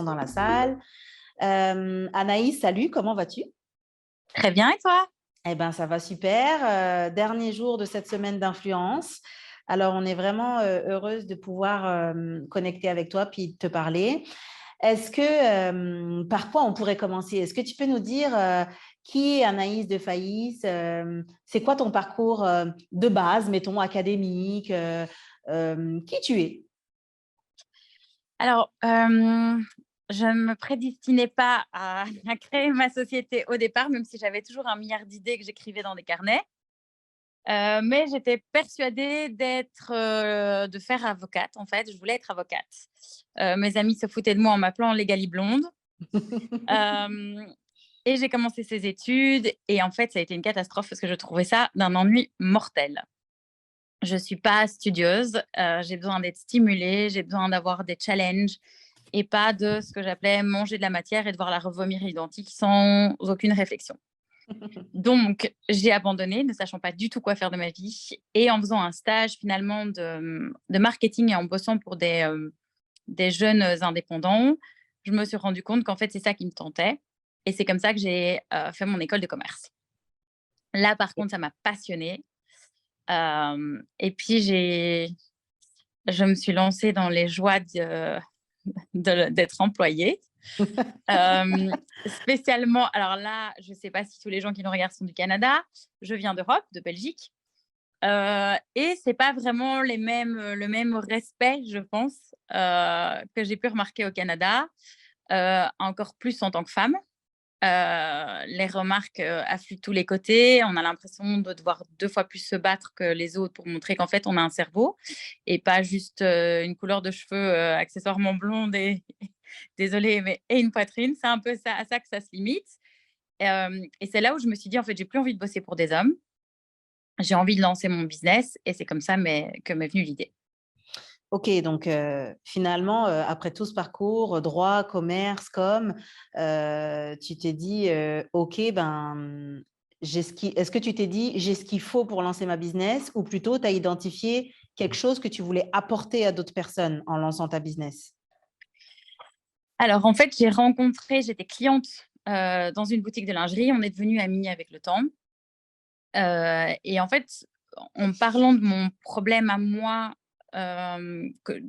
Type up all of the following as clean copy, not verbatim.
sont dans la salle. Anaïs, salut, comment vas-tu? Très bien, et toi? Eh ben, ça va super. Dernier jour de cette semaine d'influence. Alors, on est vraiment heureuse de pouvoir connecter avec toi puis de te parler. Est-ce que, par quoi on pourrait commencer? Est-ce que tu peux nous dire qui est Anaïs de Faïs? C'est quoi ton parcours de base, mettons, académique? Qui tu es? Alors, je ne me prédestinais pas à à créer ma société au départ, même si j'avais toujours un milliard d'idées que j'écrivais dans des carnets. Mais j'étais persuadée de faire avocate, en fait. Je voulais être avocate. Mes amis se foutaient de moi en m'appelant Légali blonde. Hem Et j'ai commencé ces études et en fait, ça a été une catastrophe parce que je trouvais ça d'un ennui mortel. Je suis pas studieuse, j'ai besoin d'être stimulée, j'ai besoin d'avoir des challenges et pas de ce que j'appelais manger de la matière et devoir la revomir identique sans aucune réflexion. Donc j'ai abandonné, ne sachant pas du tout quoi faire de ma vie et en faisant un stage finalement de marketing et en bossant pour des jeunes indépendants, je me suis rendu compte qu'en fait, c'est ça qui me tentait et c'est comme ça que j'ai, fait mon école de commerce. Là, par contre, ça m'a passionnée, et puis je me suis lancée dans les joies d'être employée. Spécialement, alors là, je ne sais pas si tous les gens qui nous regardent sont du Canada. Je viens d'Europe, de Belgique, et c'est pas vraiment le même respect, je pense, que j'ai pu remarquer au Canada, encore plus en tant que femme. Les remarques, affluent de tous les côtés. On a l'impression de devoir 2 fois plus se battre que les autres pour montrer qu'en fait, on a un cerveau et pas juste, une couleur de cheveux, accessoirement blonde et désolée, mais et une poitrine. C'est un peu ça à ça que ça se limite. Et c'est là où je me suis dit: «En fait, j'ai plus envie de bosser pour des hommes. J'ai envie de lancer mon business» et c'est comme ça que m'est venue l'idée. Ok, donc finalement, après tout ce parcours, droit, commerce, com, tu t'es dit, ok, ben, est-ce que tu t'es dit, j'ai ce qu'il faut pour lancer ma business, ou plutôt tu as identifié quelque chose que tu voulais apporter à d'autres personnes en lançant ta business? Alors en fait, j'étais cliente, dans une boutique de lingerie. On est devenues amies avec le temps. Et en fait, en parlant de mon problème à moi, que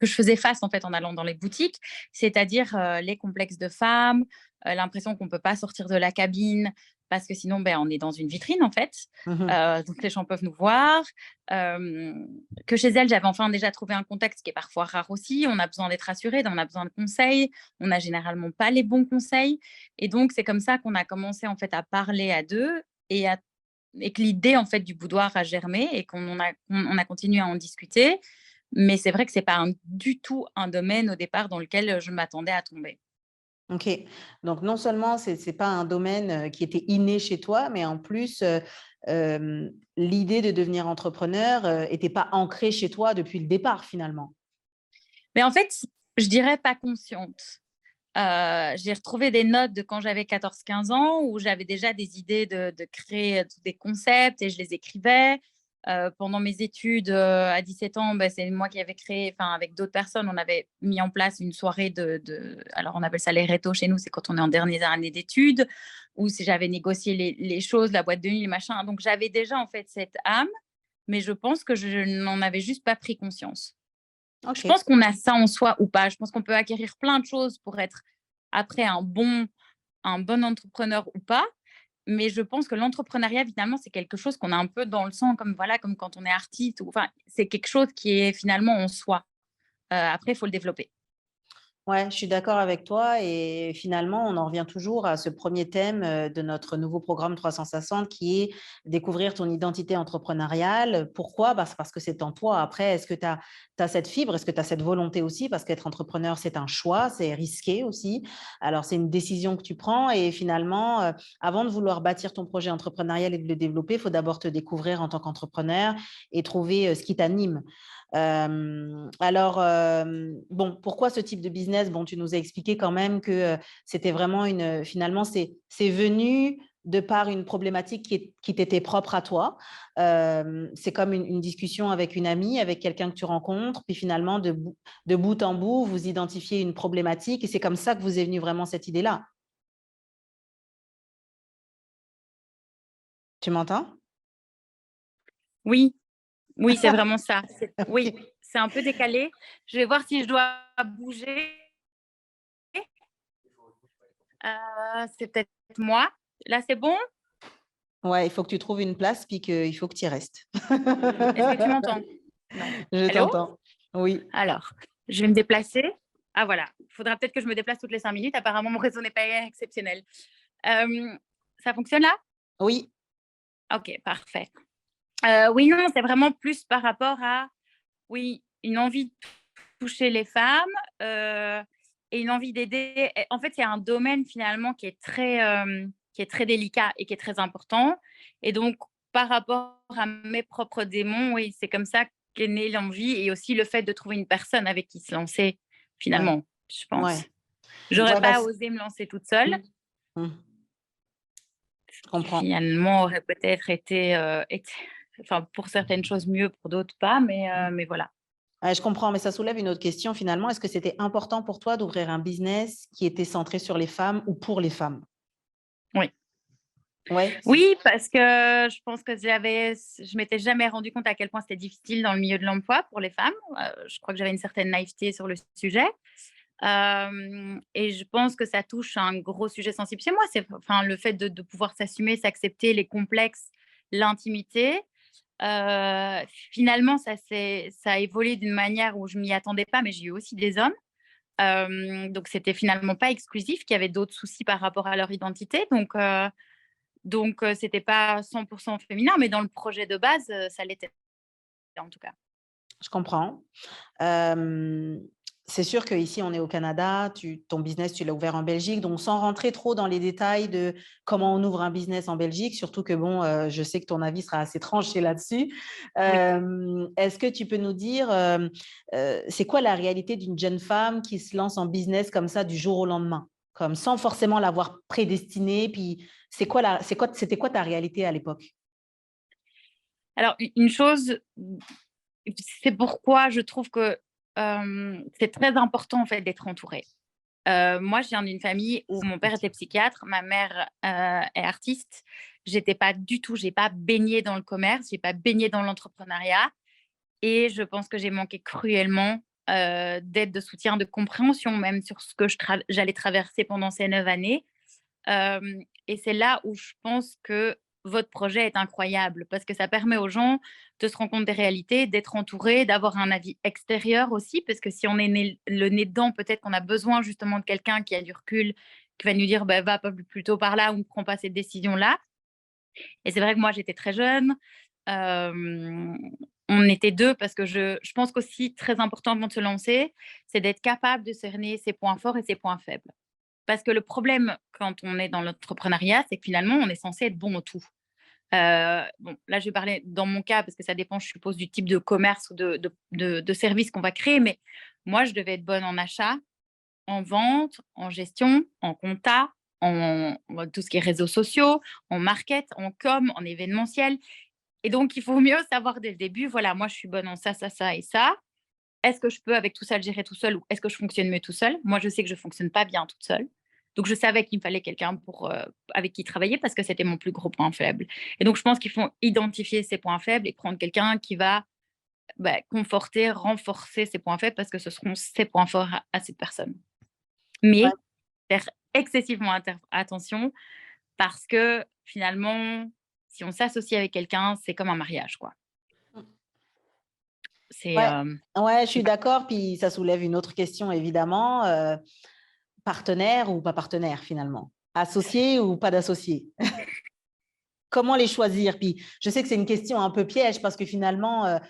je faisais face en fait en allant dans les boutiques, c'est-à-dire, les complexes de femmes, l'impression qu'on ne peut pas sortir de la cabine parce que sinon, ben, on est dans une vitrine en fait, Mhm. donc les gens peuvent nous voir. Que chez elles, j'avais enfin déjà trouvé un contexte qui est parfois rare aussi. On a besoin d'être rassuré, on a besoin de conseils, on n'a généralement pas les bons conseils et donc c'est comme ça qu'on a commencé en fait à parler à 2 et que l'idée en fait du boudoir a germé et qu'on a continué à en discuter. Mais c'est vrai que c'est pas du tout un domaine au départ dans lequel je m'attendais à tomber. Ok, donc non seulement c'est pas un domaine qui était inné chez toi, mais en plus, l'idée de devenir entrepreneur était pas ancrée chez toi depuis le départ finalement. Mais en fait, je dirais pas consciente. J'ai retrouvé des notes de quand j'avais 14 15 ans où j'avais déjà des idées de créer, des concepts et je les écrivais. Pendant mes études, à 17 ans, bah, c'est moi qui avais créé enfin avec d'autres personnes, on avait mis en place une soirée alors on appelle ça les rétos chez nous, c'est quand on est en dernière année d'études, où si j'avais négocié les choses, la boîte de nuit, les machins. Donc j'avais déjà en fait cette âme, mais je pense que je n'en avais juste pas pris conscience. Je Ok. pense qu'on a ça en soi ou pas. Je pense qu'on peut acquérir plein de choses pour être après un bon entrepreneur ou pas. Mais je pense que l'entrepreneuriat, finalement, c'est quelque chose qu'on a un peu dans le sang, comme voilà, comme quand on est artiste. Ou, enfin, c'est quelque chose qui est finalement en soi. Après, il faut le développer. Ouais, je suis d'accord avec toi, et finalement, on en revient toujours à ce premier thème de notre nouveau programme 360 qui est découvrir ton identité entrepreneuriale. Pourquoi? Bah, c'est parce que c'est en toi. Après, est-ce que tu as cette fibre? Est-ce que tu as cette volonté aussi? Parce qu'être entrepreneur, c'est un choix, c'est risqué aussi. Alors, c'est une décision que tu prends, et finalement, avant de vouloir bâtir ton projet entrepreneurial et de le développer, il faut d'abord te découvrir en tant qu'entrepreneur et trouver ce qui t'anime. Alors, bon, pourquoi ce type de business? Bon, tu nous as expliqué quand même que c'était vraiment finalement, c'est venu de par une problématique qui t'était propre à toi. C'est comme une discussion avec une amie, avec quelqu'un que tu rencontres, puis finalement, de bout en bout, vous identifiez une problématique et c'est comme ça que vous est venue vraiment cette idée-là. Tu m'entends? Oui, oui, c'est vraiment ça. Oui, Ok. c'est un peu décalé. Je vais voir si je dois bouger. C'est peut-être moi. Là, c'est bon? Ouais, il faut que tu trouves une place, puis il faut que tu y restes. Est-ce que tu m'entends? Non. Je Allô? t'entends. Oui. Alors, je vais me déplacer. Ah voilà, il faudra peut-être que je me déplace toutes les 5 minutes. Apparemment, mon réseau n'est pas exceptionnel. Ça fonctionne là? Oui. OK, parfait. Oui, non, c'est vraiment plus par rapport à, oui, une envie de toucher les femmes, et une envie d'aider. Et en fait, il y a un domaine finalement qui est très délicat et qui est très important. Et donc, par rapport à mes propres démons, oui, c'est comme ça qu'est née l'envie et aussi le fait de trouver une personne avec qui se lancer Ouais. finalement, je Ouais. pense. J'aurais Ouais, bah, pas osé me lancer toute seule, je qui comprends. finalement aurait peut-être été enfin, pour certaines choses mieux, pour d'autres pas, mais voilà. Ouais, je comprends, mais ça soulève une autre question finalement. Est-ce que c'était important pour toi d'ouvrir un business qui était centré sur les femmes ou pour les femmes? Oui. Ouais. Oui, parce que je pense que je m'étais jamais rendu compte à quel point c'était difficile dans le milieu de l'emploi pour les femmes. Je crois que j'avais une certaine naïveté sur le sujet. Et je pense que ça touche à un gros sujet sensible chez moi. C'est enfin, le fait de pouvoir s'assumer, s'accepter les complexes, l'intimité. Finalement, ça a évolué d'une manière où je m'y attendais pas, mais j'ai eu aussi des hommes. Donc, c'était finalement pas exclusif, qu'il y avait d'autres soucis par rapport à leur identité. Donc, c'était pas 100 féminin, mais dans le projet de base, ça l'était en tout cas. Je comprends. Hem, c'est sûr qu'ici, on est au Canada, ton business, tu l'as ouvert en Belgique, donc sans rentrer trop dans les détails de comment on ouvre un business en Belgique, surtout que bon, je sais que ton avis sera assez tranché là-dessus. Oui. Est-ce que tu peux nous dire, c'est quoi la réalité d'une jeune femme qui se lance en business comme ça du jour au lendemain? Comme sans forcément l'avoir prédestinée, puis c'était quoi ta réalité à l'époque? Alors une chose, c'est pourquoi je trouve que, c'est très important en fait d'être entourée. Moi, je viens d'une famille où mon père était psychiatre, ma mère, est artiste. J'ai pas baigné dans le commerce, j'ai pas baigné dans l'entrepreneuriat et je pense que j'ai manqué cruellement, d'aide, de soutien, de compréhension même sur ce que j'allais traverser pendant ces 9 années. Et c'est là où je pense que votre projet est incroyable parce que ça permet aux gens de se rendre compte des réalités, d'être entourés, d'avoir un avis extérieur aussi, parce que si on est le nez dedans, peut-être qu'on a besoin justement de quelqu'un qui a du recul, qui va nous dire bah, va plutôt par là ou ne prends pas cette décision-là. Et c'est vrai que moi, j'étais très jeune. Euh, on était deux parce que je pense qu'aussi très important avant de se lancer, c'est d'être capable de cerner ses points forts et ses points faibles. Parce que le problème quand on est dans l'entrepreneuriat, c'est que finalement, on est censé être bon au tout. Bon, là, je vais parler dans mon cas parce que ça dépend, je suppose, du type de commerce ou de service qu'on va créer. Mais moi, je devais être bonne en achat, en vente, en gestion, en compta, en tout ce qui est réseaux sociaux, en market, en com, en événementiel. Et donc, il faut mieux savoir dès le début, voilà, moi, je suis bonne en ça, ça, ça et ça. Est-ce que je peux avec tout ça le gérer tout seul ou est-ce que je fonctionne mieux tout seul? Moi, je sais que je fonctionne pas bien toute seule. Donc, je savais qu'il me fallait quelqu'un avec qui travailler parce que c'était mon plus gros point faible. Et donc, je pense qu'il faut identifier ses points faibles et prendre quelqu'un qui va conforter, renforcer ses points faibles parce que ce seront ses points forts à cette personne. Ouais. Mais faire excessivement attention parce que finalement, si on s'associe avec quelqu'un, c'est comme un mariage, quoi. C'est Ouais, ouais, je suis c'est pas d'accord. Puis ça soulève une autre question, évidemment. Partenaire ou pas partenaire, finalement? Associé ou pas d'associé? Comment les choisir? Puis je sais que c'est une question un peu piège parce que finalement,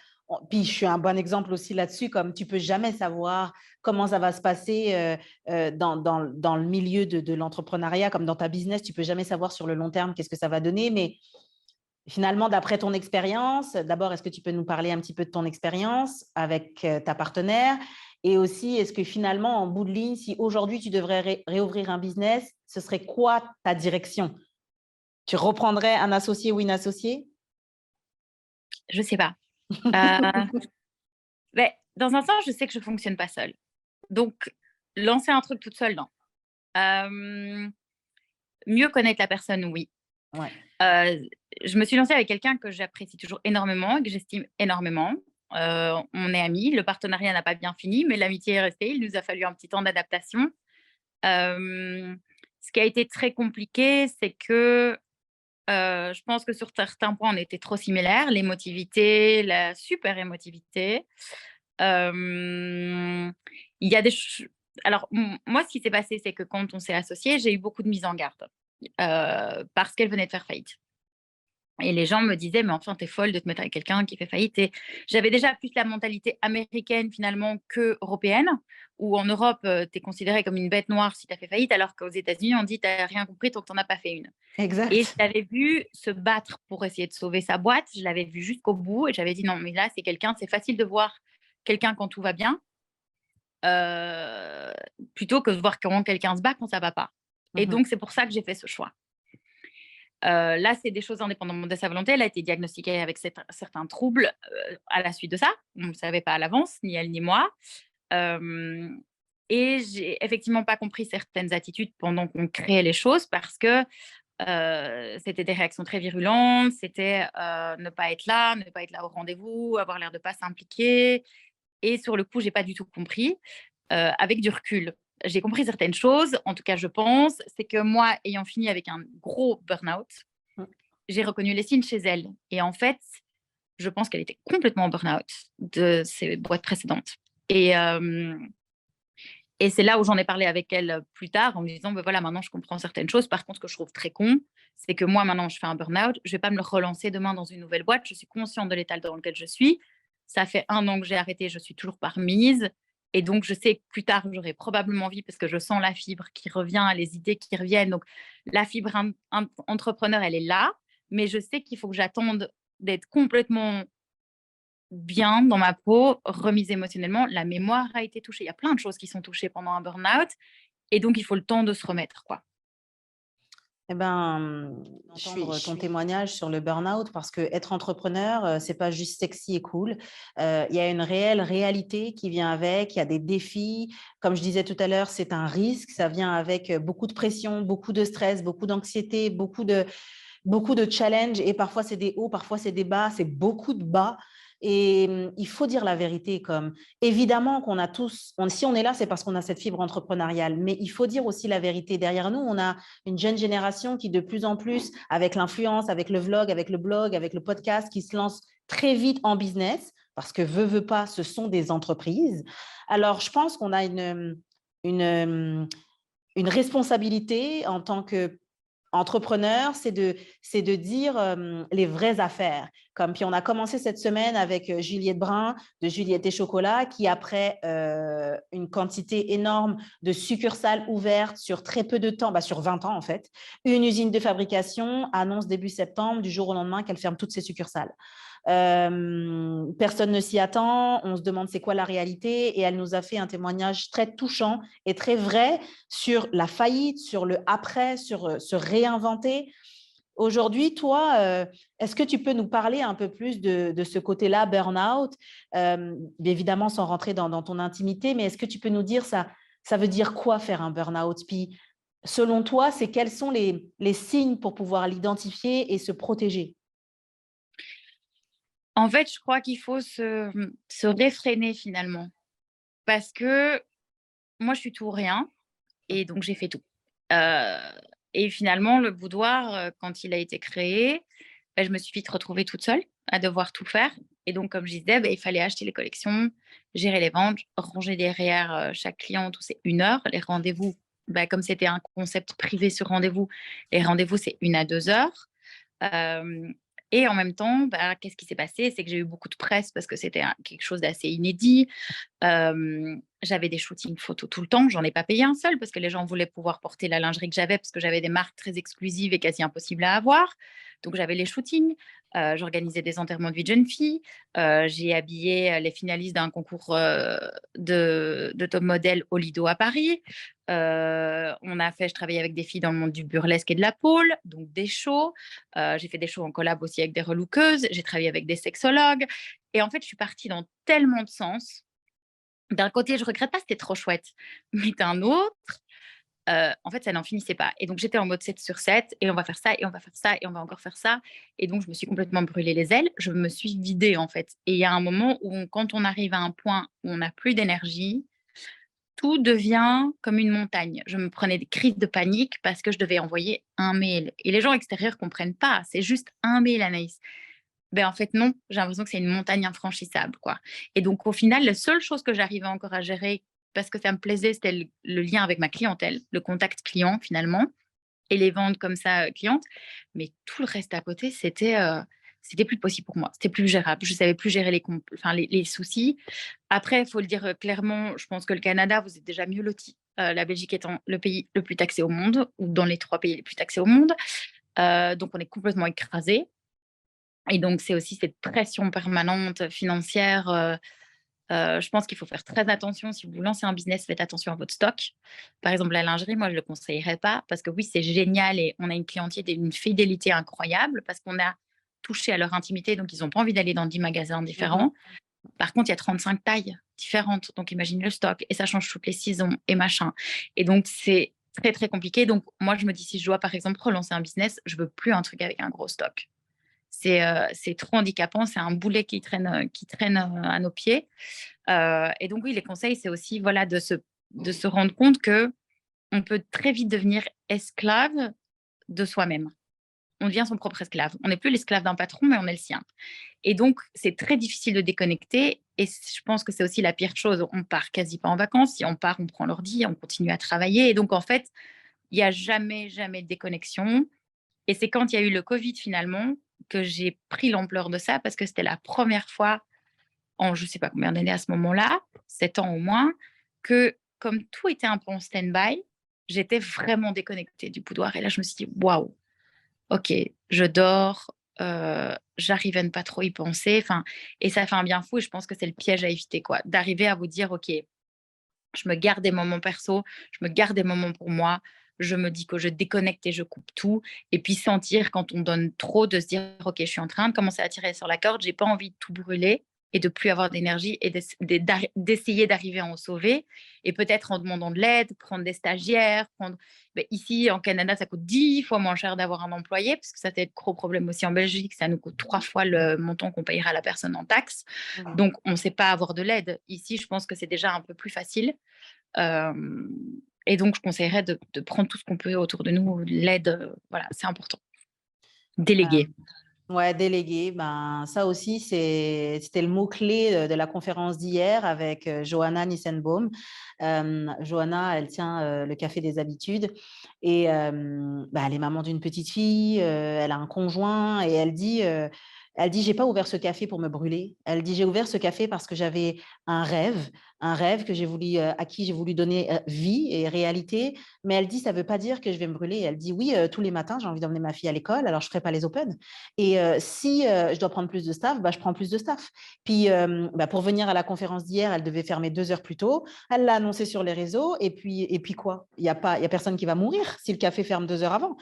puis je suis un bon exemple aussi là-dessus, comme tu peux jamais savoir comment ça va se passer dans le milieu de l'entrepreneuriat, comme dans ta business, tu peux jamais savoir sur le long terme qu'est-ce que ça va donner. Mais finalement, d'après ton expérience, d'abord, est-ce que tu peux nous parler un petit peu de ton expérience avec ta partenaire? Et aussi, est-ce que finalement, en bout de ligne, si aujourd'hui tu devrais réouvrir un business, ce serait quoi ta direction? Tu reprendrais un associé ou une associée? Je sais pas. Euh, mais dans un sens, je sais que je fonctionne pas seule. Donc, lancer un truc toute seule, non. Euh, Mieux connaître la personne, oui. Ouais. Je me suis lancée avec quelqu'un que j'apprécie toujours énormément et que j'estime énormément. On est amis, le partenariat n'a pas bien fini, mais l'amitié est restée. Il nous a fallu un petit temps d'adaptation. Ce qui a été très compliqué, c'est que je pense que sur certains points, on était trop similaires. L'émotivité, la super émotivité. Il y a des Alors, moi, ce qui s'est passé, c'est que quand on s'est associés, j'ai eu beaucoup de mises en garde parce qu'elle venait de faire faillite. Et les gens me disaient, mais enfin, t'es folle de te mettre avec quelqu'un qui fait faillite. Et j'avais déjà plus la mentalité américaine finalement que européenne, où en Europe, t'es considéré comme une bête noire si t'as fait faillite, alors qu'aux États-Unis, on dit, t'as rien compris tant que t'en as pas fait une. Et je Exact. l'avais vu se battre pour essayer de sauver sa boîte. Je l'avais vu jusqu'au bout et j'avais dit, non, mais là, c'est quelqu'un, c'est facile de voir quelqu'un quand tout va bien, euh, plutôt que de voir comment quelqu'un se bat quand ça va pas. Et Mhm. donc, c'est pour ça que j'ai fait ce choix. Là, c'est des choses indépendamment de sa volonté. Elle a été diagnostiquée avec certains troubles à la suite de ça. On ne le savait pas à l'avance, ni elle ni moi. Euh, et j'ai effectivement pas compris certaines attitudes pendant qu'on créait les choses parce que c'était des réactions très virulentes, c'était ne pas être là, ne pas être là au rendez-vous, avoir l'air de pas s'impliquer. Et sur le coup, j'ai pas du tout compris. Avec du recul, j'ai compris certaines choses. En tout cas, je pense, c'est que moi, ayant fini avec un gros burn-out, j'ai reconnu les signes chez elle. Et en fait, je pense qu'elle était complètement en burn-out de ses boîtes précédentes. Et, euh, et c'est là où j'en ai parlé avec elle plus tard en me disant, ben voilà, maintenant je comprends certaines choses. Par contre, ce que je trouve très con, c'est que moi, maintenant, je fais un burn-out. Je ne vais pas me le relancer demain dans une nouvelle boîte. Je suis consciente de l'état dans lequel je suis. Ça fait 1 an que j'ai arrêté. Je suis toujours pas remise. Et donc, je sais que plus tard, j'aurai probablement envie parce que je sens la fibre qui revient, les idées qui reviennent. Donc, la fibre entrepreneur, elle est là. Mais je sais qu'il faut que j'attende d'être complètement bien dans ma peau, remise émotionnellement. La mémoire a été touchée. Il y a plein de choses qui sont touchées pendant un burn-out. Et donc, il faut le temps de se remettre, quoi. Eh ben, entendre ton témoignage sur le burn-out parce que être entrepreneur, c'est pas juste sexy et cool. Il y a une réelle réalité qui vient avec. Il y a des défis. Comme je disais tout à l'heure, c'est un risque. Ça vient avec beaucoup de pression, beaucoup de stress, beaucoup d'anxiété, beaucoup de challenges. Et parfois, c'est des hauts, parfois, c'est des bas. C'est beaucoup de bas. Et il faut dire la vérité, comme évidemment qu'on a tous, si on est là, c'est parce qu'on a cette fibre entrepreneuriale, mais il faut dire aussi la vérité. Derrière nous, on a une jeune génération qui de plus en plus, avec l'influence, avec le vlog, avec le blog, avec le podcast, qui se lance très vite en business, parce que veut pas, ce sont des entreprises. Alors, je pense qu'on a une, une responsabilité en tant que entrepreneur, c'est de dire les vraies affaires. Comme, puis on a commencé cette semaine avec Juliette Brun de Juliette et Chocolat, qui après une quantité énorme de succursales ouvertes sur très peu de temps, sur 20 ans en fait, une usine de fabrication annonce début septembre, du jour au lendemain, qu'elle ferme toutes ses succursales. Personne ne s'y attend, on se demande c'est quoi la réalité et elle nous a fait un témoignage très touchant et très vrai sur la faillite, sur le après, sur se réinventer. Aujourd'hui, toi, est-ce que tu peux nous parler un peu plus de ce côté-là, burn-out, évidemment sans rentrer dans ton intimité, mais est-ce que tu peux nous dire ça veut dire quoi faire un burn-out? Puis, selon toi, c'est quels sont les signes pour pouvoir l'identifier et se protéger? En fait, je crois qu'il faut se réfréner finalement. Parce que moi, je suis tout ou rien. Et donc, j'ai fait tout. Euh, et finalement, le boudoir, quand il a été créé, je me suis vite retrouvée toute seule à devoir tout faire. Et donc, comme je disais, il fallait acheter les collections, gérer les ventes, ranger derrière chaque client, tout c'est 1 heure. Les rendez-vous, comme c'était un concept privé sur rendez-vous, les rendez-vous, c'est 1 à 2 heures. Euh, et en même temps, qu'est-ce qui s'est passé? C'est que j'ai eu beaucoup de presse parce que c'était quelque chose d'assez inédit. J'avais des shootings photos tout le temps. J'en ai pas payé un seul parce que les gens voulaient pouvoir porter la lingerie que j'avais parce que j'avais des marques très exclusives et quasi impossibles à avoir. Donc, j'avais les shootings, j'organisais des enterrements de vie de jeunes filles, j'ai habillé les finalistes d'un concours de top modèle au Lido à Paris. Je travaillais avec des filles dans le monde du burlesque et de la pole, donc des shows. J'ai fait des shows en collab aussi avec des relookeuses. J'ai travaillé avec des sexologues. Et en fait, je suis partie dans tellement de sens. D'un côté, je regrette pas, c'était trop chouette. Mais d'un autre, en fait, ça n'en finissait pas. Et donc, j'étais en mode 7 sur 7, et on va faire ça, et on va faire ça, et on va encore faire ça. Et donc, je me suis complètement brûlé les ailes. Je me suis vidée, en fait. Et il y a un moment où, quand on arrive à un point où on n'a plus d'énergie, tout devient comme une montagne. Je me prenais des crises de panique parce que je devais envoyer un mail. Et les gens extérieurs ne comprennent pas. C'est juste un mail, Anaïs. Ben, en fait, non. J'ai l'impression que c'est une montagne infranchissable, quoi. Et donc, au final, la seule chose que j'arrivais encore à gérer, parce que ça me plaisait, c'était le lien avec ma clientèle, le contact client, finalement, et les ventes comme ça, clientes. Mais tout le reste à côté, c'était plus possible pour moi. C'était plus gérable. Je savais plus gérer les soucis. Après, il faut le dire clairement, je pense que le Canada, vous êtes déjà mieux loti. La Belgique étant le pays le plus taxé au monde, ou dans les 3 pays les plus taxés au monde. Donc, on est complètement écrasé. Et donc, c'est aussi cette pression permanente financière. Je pense qu'il faut faire très attention. Si vous lancez un business, faites attention à votre stock. Par exemple, la lingerie, moi, je ne le conseillerais pas parce que oui, c'est génial et on a une clientèle et une fidélité incroyable parce qu'on a touché à leur intimité. Donc, ils n'ont pas envie d'aller dans 10 magasins différents. Par contre, il y a 35 tailles différentes. Donc, imagine le stock et ça change toutes les saisons et machin. Et donc, c'est très, très compliqué. Donc, moi, je me dis, si je dois, par exemple, relancer un business, je veux plus un truc avec un gros stock. C'est trop handicapant, c'est un boulet qui traîne à nos pieds. Et donc oui, les conseils, c'est aussi voilà, de se rendre compte que on peut très vite devenir esclave de soi-même. On devient son propre esclave. On n'est plus l'esclave d'un patron, mais on est le sien. Et donc, c'est très difficile de déconnecter. Et je pense que c'est aussi la pire chose. On part quasi pas en vacances. Si on part, on prend l'ordi, on continue à travailler. Et donc, en fait, il n'y a jamais, jamais de déconnexion. Et c'est quand il y a eu le Covid finalement que j'ai pris l'ampleur de ça parce que c'était la première fois en je ne sais pas combien d'années à ce moment-là, 7 ans au moins, que comme tout était un peu en stand-by, j'étais vraiment déconnectée du boudoir. Et là, je me suis dit, waouh, ok, je dors, j'arrive à ne pas trop y penser. Enfin, et ça fait un bien fou et je pense que c'est le piège à éviter, quoi, d'arriver à vous dire, ok, je me garde des moments perso, je me garde des moments pour moi. Je me dis que je déconnecte et je coupe tout. Et puis sentir quand on donne trop, de se dire, OK, je suis en train de commencer à tirer sur la corde, j'ai pas envie de tout brûler et de plus avoir d'énergie et d'essayer d'arriver à en sauver. Et peut-être en demandant de l'aide, prendre des stagiaires. Ici, en Canada, ça coûte 10 fois moins cher d'avoir un employé, parce que ça, c'est le gros problème aussi en Belgique. Ça nous coûte 3 fois le montant qu'on payera à la personne en taxes. Donc, on ne sait pas avoir de l'aide. Ici, je pense que c'est déjà un peu plus facile. Et donc, je conseillerais de prendre tout ce qu'on peut autour de nous. L'aide, voilà, c'est important. Déléguer. Ouais, déléguer, ben, ça aussi, c'était le mot-clé de la conférence d'hier avec Johanna Nissenbaum. Johanna, elle tient le Café des Habitudes et ben, elle est maman d'une petite fille, elle a un conjoint et elle dit, j'ai pas ouvert ce café pour me brûler. Elle dit, j'ai ouvert ce café parce que j'avais un rêve que j'ai voulu, à qui j'ai voulu donner vie et réalité. Mais elle dit, ça veut pas dire que je vais me brûler. Elle dit, oui, tous les matins, j'ai envie d'emmener ma fille à l'école, alors je ferai pas les open. Et si je dois prendre plus de staff, bah, je prends plus de staff. Puis, bah, pour venir à la conférence d'hier, elle devait fermer 2 heures plus tôt. Elle l'a annoncé sur les réseaux. Et puis quoi? Il y a personne qui va mourir si le café ferme 2 heures avant.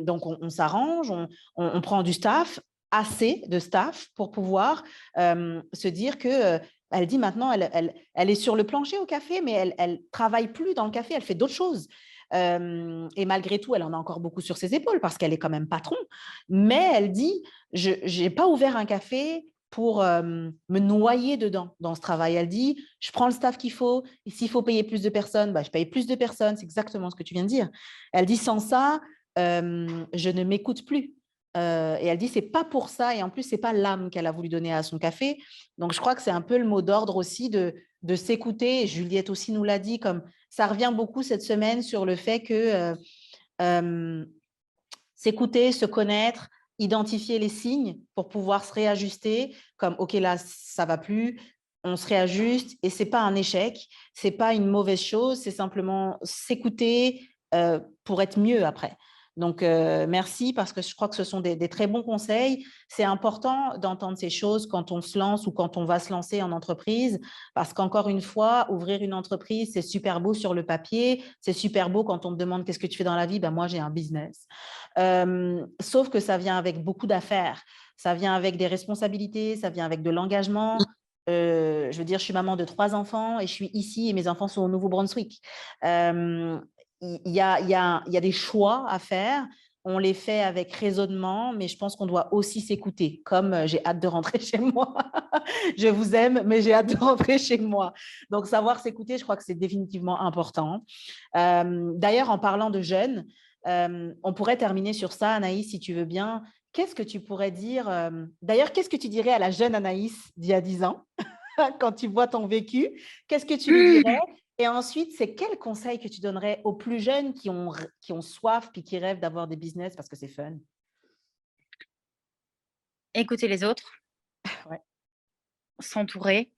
Donc, on s'arrange, on prend du staff, assez de staff pour pouvoir se dire que elle dit maintenant, elle est sur le plancher au café, mais elle travaille plus dans le café, elle fait d'autres choses. Et malgré tout, elle en a encore beaucoup sur ses épaules parce qu'elle est quand même patron. Mais elle dit, je n'ai pas ouvert un café pour me noyer dedans, dans ce travail. Elle dit, je prends le staff qu'il faut, et s'il faut payer plus de personnes, bah, je paye plus de personnes. C'est exactement ce que tu viens de dire. Elle dit, sans ça, je ne m'écoute plus. Et elle dit, c'est pas pour ça. Et en plus, c'est pas l'âme qu'elle a voulu donner à son café. Donc, je crois que c'est un peu le mot d'ordre aussi de s'écouter. Juliette aussi nous l'a dit, comme ça revient beaucoup cette semaine sur le fait que s'écouter, se connaître, identifier les signes pour pouvoir se réajuster, comme OK, là, ça va plus, on se réajuste et c'est pas un échec, c'est pas une mauvaise chose, c'est simplement s'écouter pour être mieux après. Donc, merci parce que je crois que ce sont des très bons conseils. C'est important d'entendre ces choses quand on se lance ou quand on va se lancer en entreprise parce qu'encore une fois, ouvrir une entreprise, c'est super beau sur le papier, c'est super beau quand on me demande qu'est-ce que tu fais dans la vie, ben moi j'ai un business. Sauf que ça vient avec beaucoup d'affaires, ça vient avec des responsabilités, ça vient avec de l'engagement. Je veux dire, je suis maman de 3 enfants et je suis ici et mes enfants sont au Nouveau-Brunswick. Il y a des choix à faire. On les fait avec raisonnement, mais je pense qu'on doit aussi s'écouter. Comme j'ai hâte de rentrer chez moi. Je vous aime, mais j'ai hâte de rentrer chez moi. Donc, savoir s'écouter, je crois que c'est définitivement important. D'ailleurs, en parlant de jeunes, on pourrait terminer sur ça, Anaïs, si tu veux bien. Qu'est-ce que tu pourrais dire d'ailleurs, qu'est-ce que tu dirais à la jeune Anaïs d'il y a 10 ans quand tu vois ton vécu? Qu'est-ce que tu lui dirais? Et ensuite, c'est quel conseil que tu donnerais aux plus jeunes qui ont soif puis qui rêvent d'avoir des business parce que c'est fun? Écouter les autres, Ouais. s'entourer,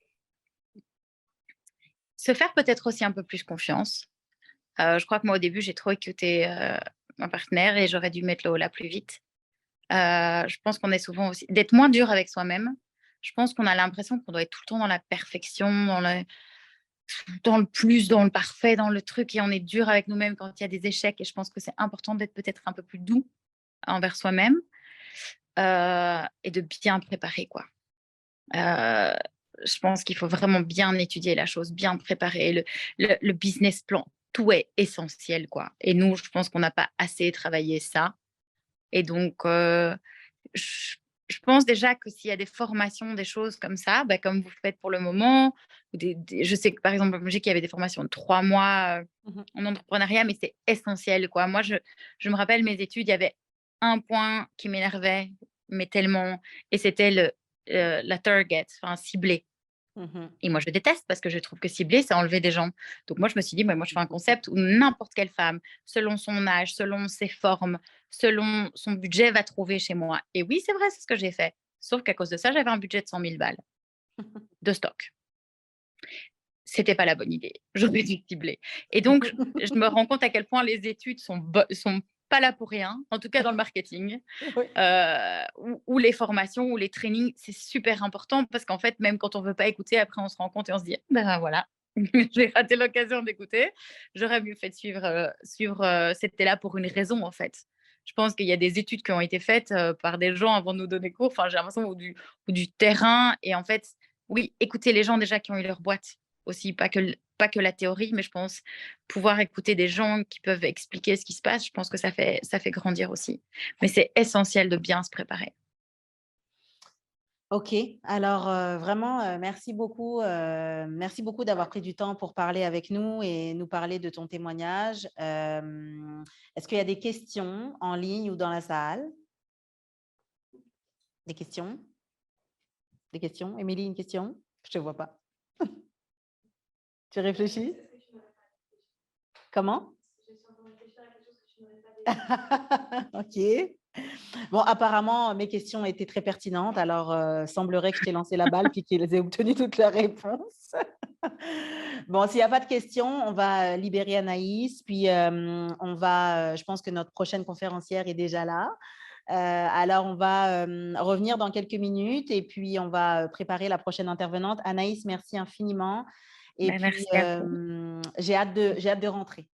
se faire peut-être aussi un peu plus confiance. Je crois que moi, au début, j'ai trop écouté mon partenaire et j'aurais dû mettre le holà plus vite. Je pense qu'on est souvent aussi d'être moins dur avec soi-même. Je pense qu'on a l'impression qu'on doit être tout le temps dans la perfection, dans le plus, dans le parfait, dans le truc, et on est dur avec nous-mêmes quand il y a des échecs. Et je pense que c'est important d'être peut-être un peu plus doux envers soi-même et de bien préparer, quoi. Je pense qu'il faut vraiment bien étudier la chose, bien préparer le business plan. Tout est essentiel, quoi. Et nous, je pense qu'on n'a pas assez travaillé ça. Et donc, je pense déjà que s'il y a des formations, des choses comme ça, bah, comme vous faites pour le moment, je sais que par exemple, en Belgique, il y avait des formations de 3 mois en entrepreneuriat, mais c'est essentiel, quoi. Moi, je me rappelle mes études, il y avait un point qui m'énervait, mais tellement, et c'était la target, enfin cibler. Et moi, je déteste parce que je trouve que cibler, c'est enlever des gens. Donc moi, je me suis dit, moi, je fais un concept où n'importe quelle femme, selon son âge, selon ses formes, selon son budget, va trouver chez moi. Et oui, c'est vrai, c'est ce que j'ai fait. Sauf qu'à cause de ça, j'avais un budget de 100 000 balles de stock. C'était pas la bonne idée. J'aurais dû cibler. Et donc, je me rends compte à quel point les études sont pas là pour rien, en tout cas dans le marketing, Oui. ou les formations, ou les trainings, c'est super important parce qu'en fait, même quand on veut pas écouter, après on se rend compte et on se dit, ben voilà, j'ai raté l'occasion d'écouter. J'aurais mieux fait de suivre, c'était là pour une raison en fait. Je pense qu'il y a des études qui ont été faites par des gens avant de nous donner cours, enfin j'ai l'impression, ou du terrain. Et en fait, oui, écouter les gens déjà qui ont eu leur boîte aussi, pas que la théorie, mais je pense pouvoir écouter des gens qui peuvent expliquer ce qui se passe, je pense que ça fait grandir aussi. Mais c'est essentiel de bien se préparer. OK. Alors, vraiment, merci beaucoup d'avoir pris du temps pour parler avec nous et nous parler de ton témoignage. Est-ce qu'il y a des questions en ligne ou dans la salle? Des questions? Des questions? Émilie, une question? Je te vois pas. Tu réfléchis? Comment? OK. Bon, apparemment, mes questions étaient très pertinentes, alors semblerait que je t'ai lancé la balle puis qu'ils aient obtenu toutes leurs réponses. Bon, s'il n'y a pas de questions, on va libérer Anaïs, puis je pense que notre prochaine conférencière est déjà là. Alors, on va revenir dans quelques minutes et puis on va préparer la prochaine intervenante. Anaïs, merci infiniment. Et puis, Merci à vous. j'ai hâte de rentrer.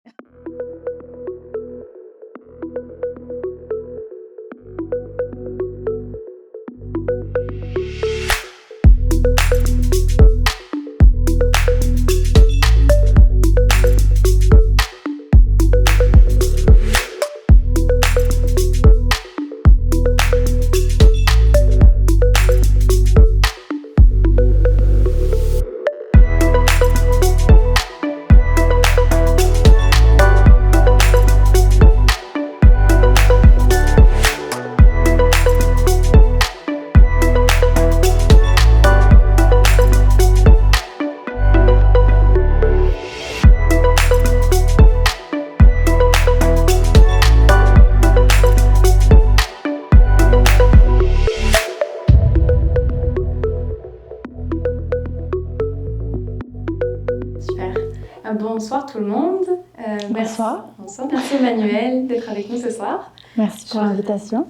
Bonsoir, merci Emmanuelle d'être avec nous ce soir. Merci pour l'invitation.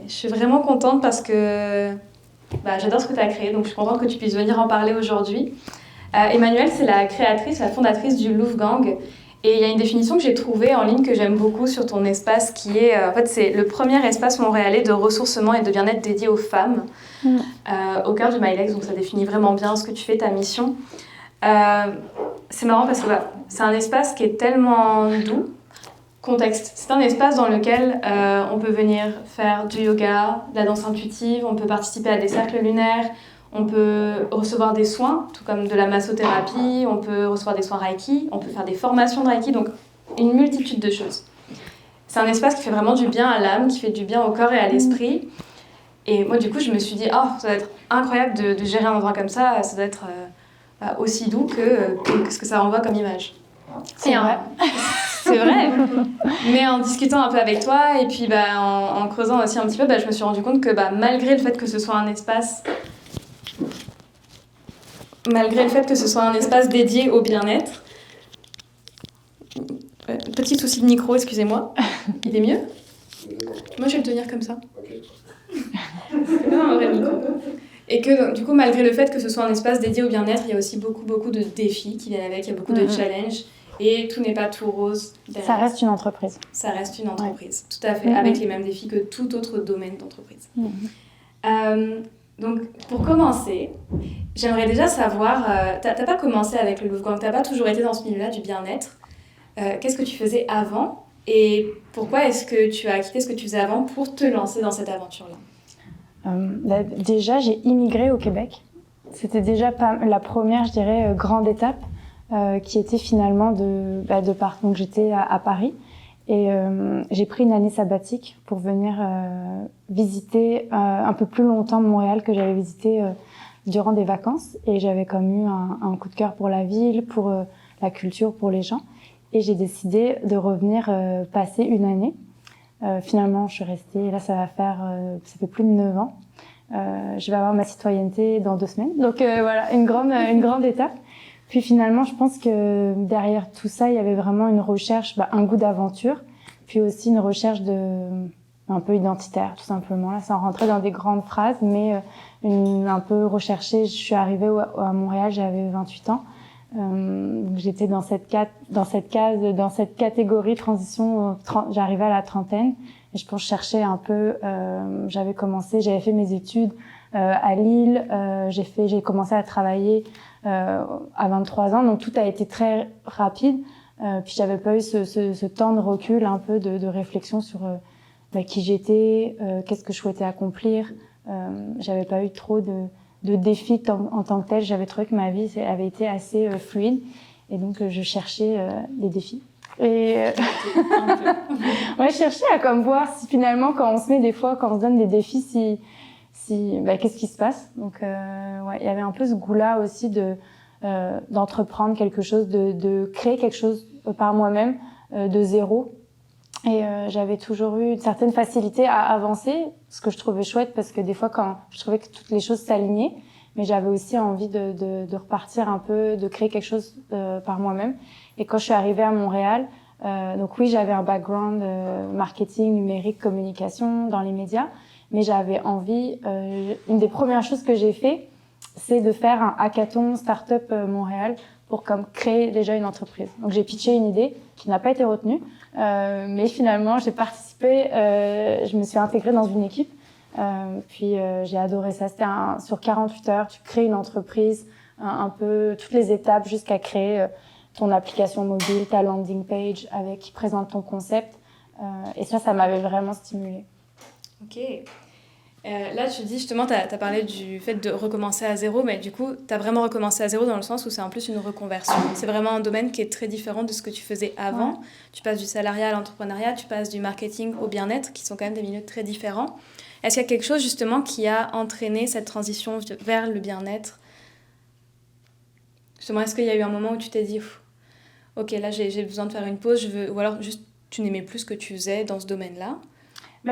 Je suis vraiment contente parce que j'adore ce que tu as créé, donc je suis contente que tu puisses venir en parler aujourd'hui. Emmanuelle, c'est la créatrice, la fondatrice du Louvre Gang. Et il y a une définition que j'ai trouvée en ligne que j'aime beaucoup sur ton espace qui est, en fait, c'est le premier espace montréalais de ressourcement et de bien-être dédié aux femmes au cœur du Milex. Donc ça définit vraiment bien ce que tu fais, ta mission. C'est marrant parce que c'est un espace qui est tellement doux. Contexte, c'est un espace dans lequel on peut venir faire du yoga, de la danse intuitive, on peut participer à des cercles lunaires, on peut recevoir des soins, tout comme de la massothérapie, on peut recevoir des soins Reiki, on peut faire des formations de Reiki, donc une multitude de choses. C'est un espace qui fait vraiment du bien à l'âme, qui fait du bien au corps et à l'esprit. Et moi, du coup, je me suis dit, ça doit être incroyable de gérer un endroit comme ça doit être aussi doux que ce que ça renvoie comme image. C'est vrai. C'est vrai. Mais en discutant un peu avec toi et puis en creusant aussi un petit peu, je me suis rendu compte que malgré le fait que ce soit un espace dédié au bien-être, petit souci de micro, excusez-moi, il est mieux ? Moi je vais le tenir comme ça. C'est pas un vrai micro. Et que du coup, malgré le fait que ce soit un espace dédié au bien-être, il y a aussi beaucoup de défis qui viennent avec, il y a beaucoup de challenges. Et tout n'est pas tout rose derrière. Ça reste une entreprise. Ça reste une entreprise, tout à fait, avec les mêmes défis que tout autre domaine d'entreprise. Donc, pour commencer, j'aimerais déjà savoir, t'as pas commencé avec le Louvre Gang, t'as pas toujours été dans ce milieu-là du bien-être. Qu'est-ce que tu faisais avant et pourquoi est-ce que tu as quitté ce que tu faisais avant pour te lancer dans cette aventure-là ? Déjà, j'ai immigré au Québec. C'était déjà pas la première, je dirais, grande étape. Qui était finalement de part. Donc j'étais à Paris et j'ai pris une année sabbatique pour venir visiter un peu plus longtemps Montréal que j'avais visité durant des vacances et j'avais comme eu un coup de cœur pour la ville, pour la culture, pour les gens et j'ai décidé de revenir passer une année. Finalement je suis restée, là ça fait plus de 9 ans. Je vais avoir ma citoyenneté dans 2 semaines. Donc voilà, une grande étape. Puis finalement, je pense que derrière tout ça, il y avait vraiment une recherche, un goût d'aventure, puis aussi une recherche un peu identitaire, tout simplement. Là, sans rentrer dans des grandes phrases, mais un peu recherchée. Je suis arrivée à Montréal, j'avais 28 ans. J'étais dans cette catégorie transition. J'arrivais à la trentaine et je pense que je cherchais un peu. J'avais fait mes études à Lille. J'ai commencé à travailler à 23 ans, donc tout a été très rapide. Puis j'avais pas eu ce temps de recul, un peu de réflexion sur qui j'étais, qu'est-ce que je souhaitais accomplir. J'avais pas eu trop de défis en tant que tel. J'avais trouvé que ma vie avait été assez fluide, et donc je cherchais des défis. Et je cherchais à voir si finalement, quand on se donne des défis, qu'est-ce qui se passe. Donc il y avait un peu ce goût-là aussi d'entreprendre quelque chose, de créer quelque chose par moi-même de zéro. Et j'avais toujours eu une certaine facilité à avancer, ce que je trouvais chouette parce que des fois quand je trouvais que toutes les choses s'alignaient, mais j'avais aussi envie de repartir un peu, de créer quelque chose par moi-même. Et quand je suis arrivée à Montréal, donc oui, j'avais un background marketing, numérique, communication dans les médias. Mais j'avais envie, une des premières choses que j'ai fait, c'est de faire un hackathon Startup Montréal pour créer déjà une entreprise. Donc j'ai pitché une idée qui n'a pas été retenue, mais finalement j'ai participé, je me suis intégrée dans une équipe, puis j'ai adoré ça. C'était sur 48 heures, tu crées une entreprise, un peu toutes les étapes jusqu'à créer ton application mobile, ta landing page qui présente ton concept, et ça m'avait vraiment stimulée. Ok. Là, tu dis justement, tu as parlé du fait de recommencer à zéro, mais du coup, tu as vraiment recommencé à zéro dans le sens où c'est en plus une reconversion. C'est vraiment un domaine qui est très différent de ce que tu faisais avant. Ouais. Tu passes du salariat à l'entrepreneuriat, tu passes du marketing au bien-être, qui sont quand même des milieux très différents. Est-ce qu'il y a quelque chose justement qui a entraîné cette transition vers le bien-être ? Justement, est-ce qu'il y a eu un moment où tu t'es dit « Ok, là, j'ai besoin de faire une pause, ou alors juste tu n'aimais plus ce que tu faisais dans ce domaine-là » ?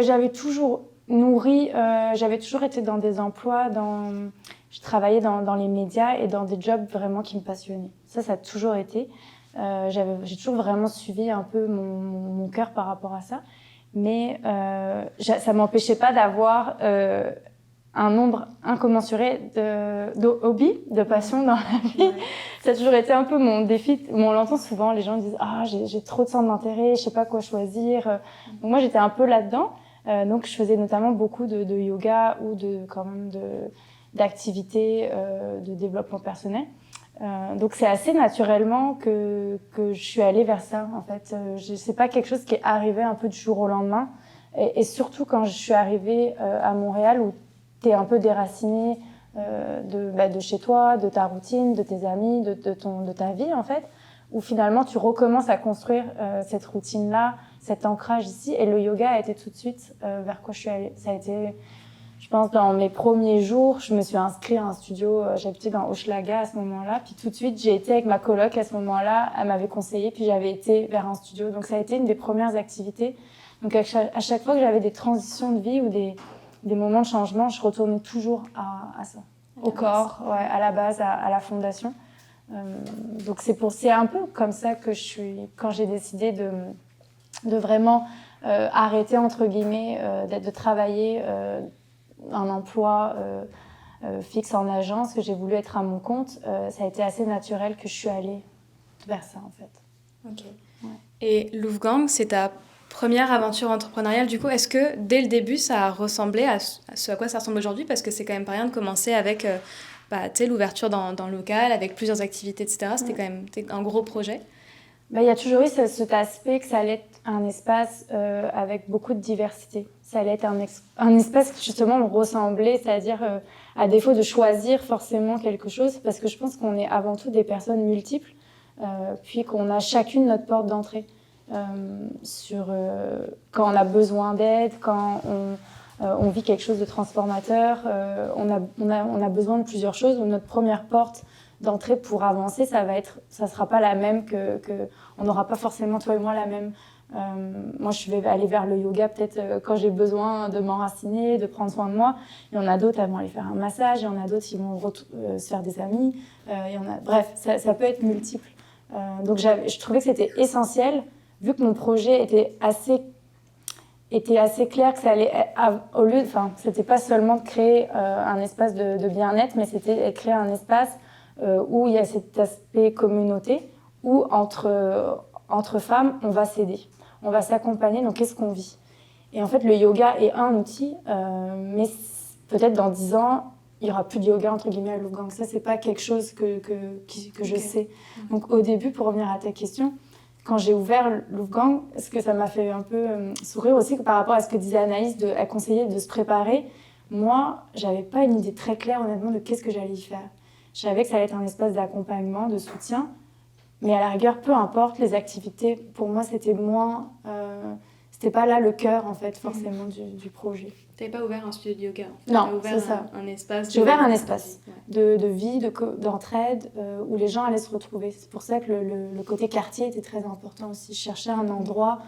J'avais toujours j'avais toujours été dans des emplois, je travaillais dans les médias et dans des jobs vraiment qui me passionnaient. Ça a toujours été. J'ai toujours vraiment suivi un peu mon cœur par rapport à ça. Mais ça m'empêchait pas d'avoir un nombre incommensuré de hobbies, de passions dans la vie. Ouais. Ça a toujours été un peu mon défi. On l'entend souvent, les gens disent « Ah, j'ai trop de centres d'intérêt, je sais pas quoi choisir. » Donc moi, j'étais un peu là-dedans. Donc je faisais notamment beaucoup de yoga ou d'activités de développement personnel. Donc c'est assez naturellement que je suis allée vers ça, en fait. C'est pas quelque chose qui est arrivé un peu du jour au lendemain. Et surtout quand je suis arrivée à Montréal, où t'es un peu déraciné de chez toi, de ta routine, de tes amis, de ta vie, en fait, où finalement tu recommences à construire cette routine-là, cet ancrage ici. Et le yoga a été tout de suite vers quoi je suis allée. Ça a été, je pense, dans mes premiers jours, je me suis inscrite à un studio, j'habitais dans Hochelaga à ce moment-là, puis tout de suite j'ai été avec ma coloc à ce moment-là, elle m'avait conseillé, puis j'avais été vers un studio. Donc ça a été une des premières activités. Donc à chaque fois que j'avais des transitions de vie ou des moments de changement, je retournais toujours à ça, au corps, ouais, à la base, à la fondation. Donc c'est un peu comme ça que quand j'ai décidé de vraiment arrêter, entre guillemets, de travailler un emploi fixe en agence, que j'ai voulu être à mon compte, ça a été assez naturel que je suis allée vers ça, en fait. Ok. Ouais. Et Louvgang, c'est ta première aventure entrepreneuriale, du coup, est-ce que dès le début, ça a ressemblé à ce à quoi ça ressemble aujourd'hui? Parce que c'est quand même pas rien de commencer avec l'ouverture dans le local, avec plusieurs activités, etc. C'était quand même un gros projet. Il y a toujours eu cet aspect que ça allait être un espace avec beaucoup de diversité. Ça allait être un espace qui justement me ressemblait, c'est-à-dire à défaut de choisir forcément quelque chose, parce que je pense qu'on est avant tout des personnes multiples, puis qu'on a chacune notre porte d'entrée. Quand on a besoin d'aide, quand on vit quelque chose de transformateur, on a besoin de plusieurs choses. Donc notre première porte d'entrée pour avancer, ça sera pas la même on n'aura pas forcément toi et moi la même. Moi, je vais aller vers le yoga peut-être quand j'ai besoin de m'enraciner, de prendre soin de moi. Il y en a d'autres qui vont aller faire un massage, il y en a d'autres qui vont se faire des amis. Bref, ça peut être multiple. Donc je trouvais que c'était essentiel, vu que mon projet était assez clair, que ça allait c'était pas seulement de créer un espace de bien-être, mais c'était de créer un espace où il y a cet aspect communauté, où entre femmes, on va s'aider, on va s'accompagner. Donc qu'est-ce qu'on vit? Et en fait, le yoga est un outil, mais peut-être dans 10 ans, il n'y aura plus de yoga entre guillemets à Louvgang. Ça, c'est pas quelque chose que je sais. Donc au début, pour revenir à ta question, quand j'ai ouvert Louvgang, ce que ça m'a fait un peu sourire aussi par rapport à ce que disait Anaïs, elle conseillait de se préparer. Moi, j'avais pas une idée très claire honnêtement de qu'est-ce que j'allais y faire. Je savais que ça allait être un espace d'accompagnement, de soutien, mais à la rigueur, peu importe les activités. Pour moi, c'était c'était pas là le cœur en fait forcément du projet. T'avais pas ouvert un studio de yoga? Non, c'est ça. Un espace. J'ai ouvert un espace de vie, d'entraide, où les gens allaient se retrouver. C'est pour ça que le côté quartier était très important aussi. Je cherchais un endroit,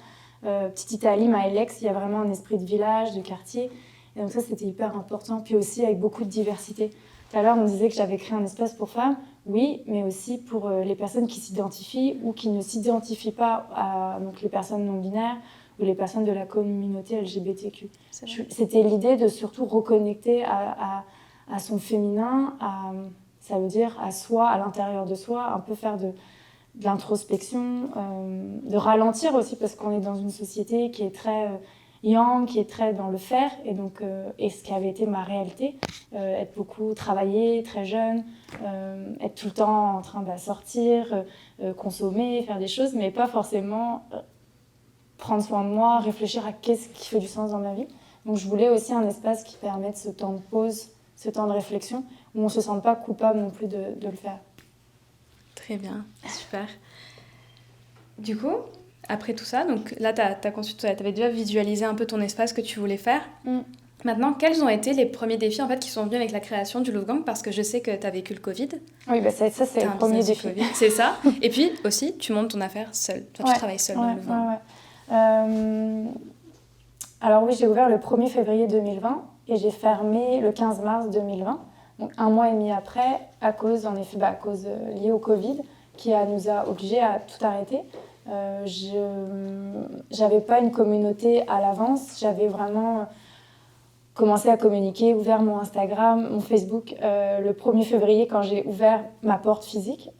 Petite Italie, Maëlex, il y a vraiment un esprit de village, de quartier. Et donc ça, c'était hyper important. Puis aussi avec beaucoup de diversité. Tout à l'heure, on disait que j'avais créé un espace pour femmes. Oui, mais aussi pour les personnes qui s'identifient ou qui ne s'identifient pas donc les personnes non-binaires ou les personnes de la communauté LGBTQ. C'était l'idée de surtout reconnecter à son féminin, ça veut dire à soi, à l'intérieur de soi, un peu faire de l'introspection, de ralentir aussi parce qu'on est dans une société qui est très yang, qui est très dans le faire, et donc et ce qui avait été ma réalité, être beaucoup travaillé, très jeune, être tout le temps en train de sortir, consommer, faire des choses, mais pas forcément prendre soin de moi, réfléchir à qu'est-ce qui fait du sens dans ma vie. Donc je voulais aussi un espace qui permette ce temps de pause, ce temps de réflexion, où on ne se sente pas coupable non plus de le faire. Très bien, super. Du coup, après tout ça, donc là, tu avais déjà visualisé un peu ton espace que tu voulais faire. Maintenant, quels ont été les premiers défis en fait, qui sont venus avec la création du Louvgang? Parce que je sais que tu as vécu le Covid. Oui, ça c'est le premier défi. C'est ça. Et puis aussi, tu montes ton affaire seule. Toi, tu travailles seule dans le Louvgang. Alors oui, j'ai ouvert le 1er février 2020 et j'ai fermé le 15 mars 2020. Donc un mois et demi après, à cause liée au Covid, qui nous a obligés à tout arrêter. Je n'avais pas une communauté à l'avance, j'avais vraiment commencé à communiquer, ouvert mon Instagram, mon Facebook le 1er février quand j'ai ouvert ma porte physique.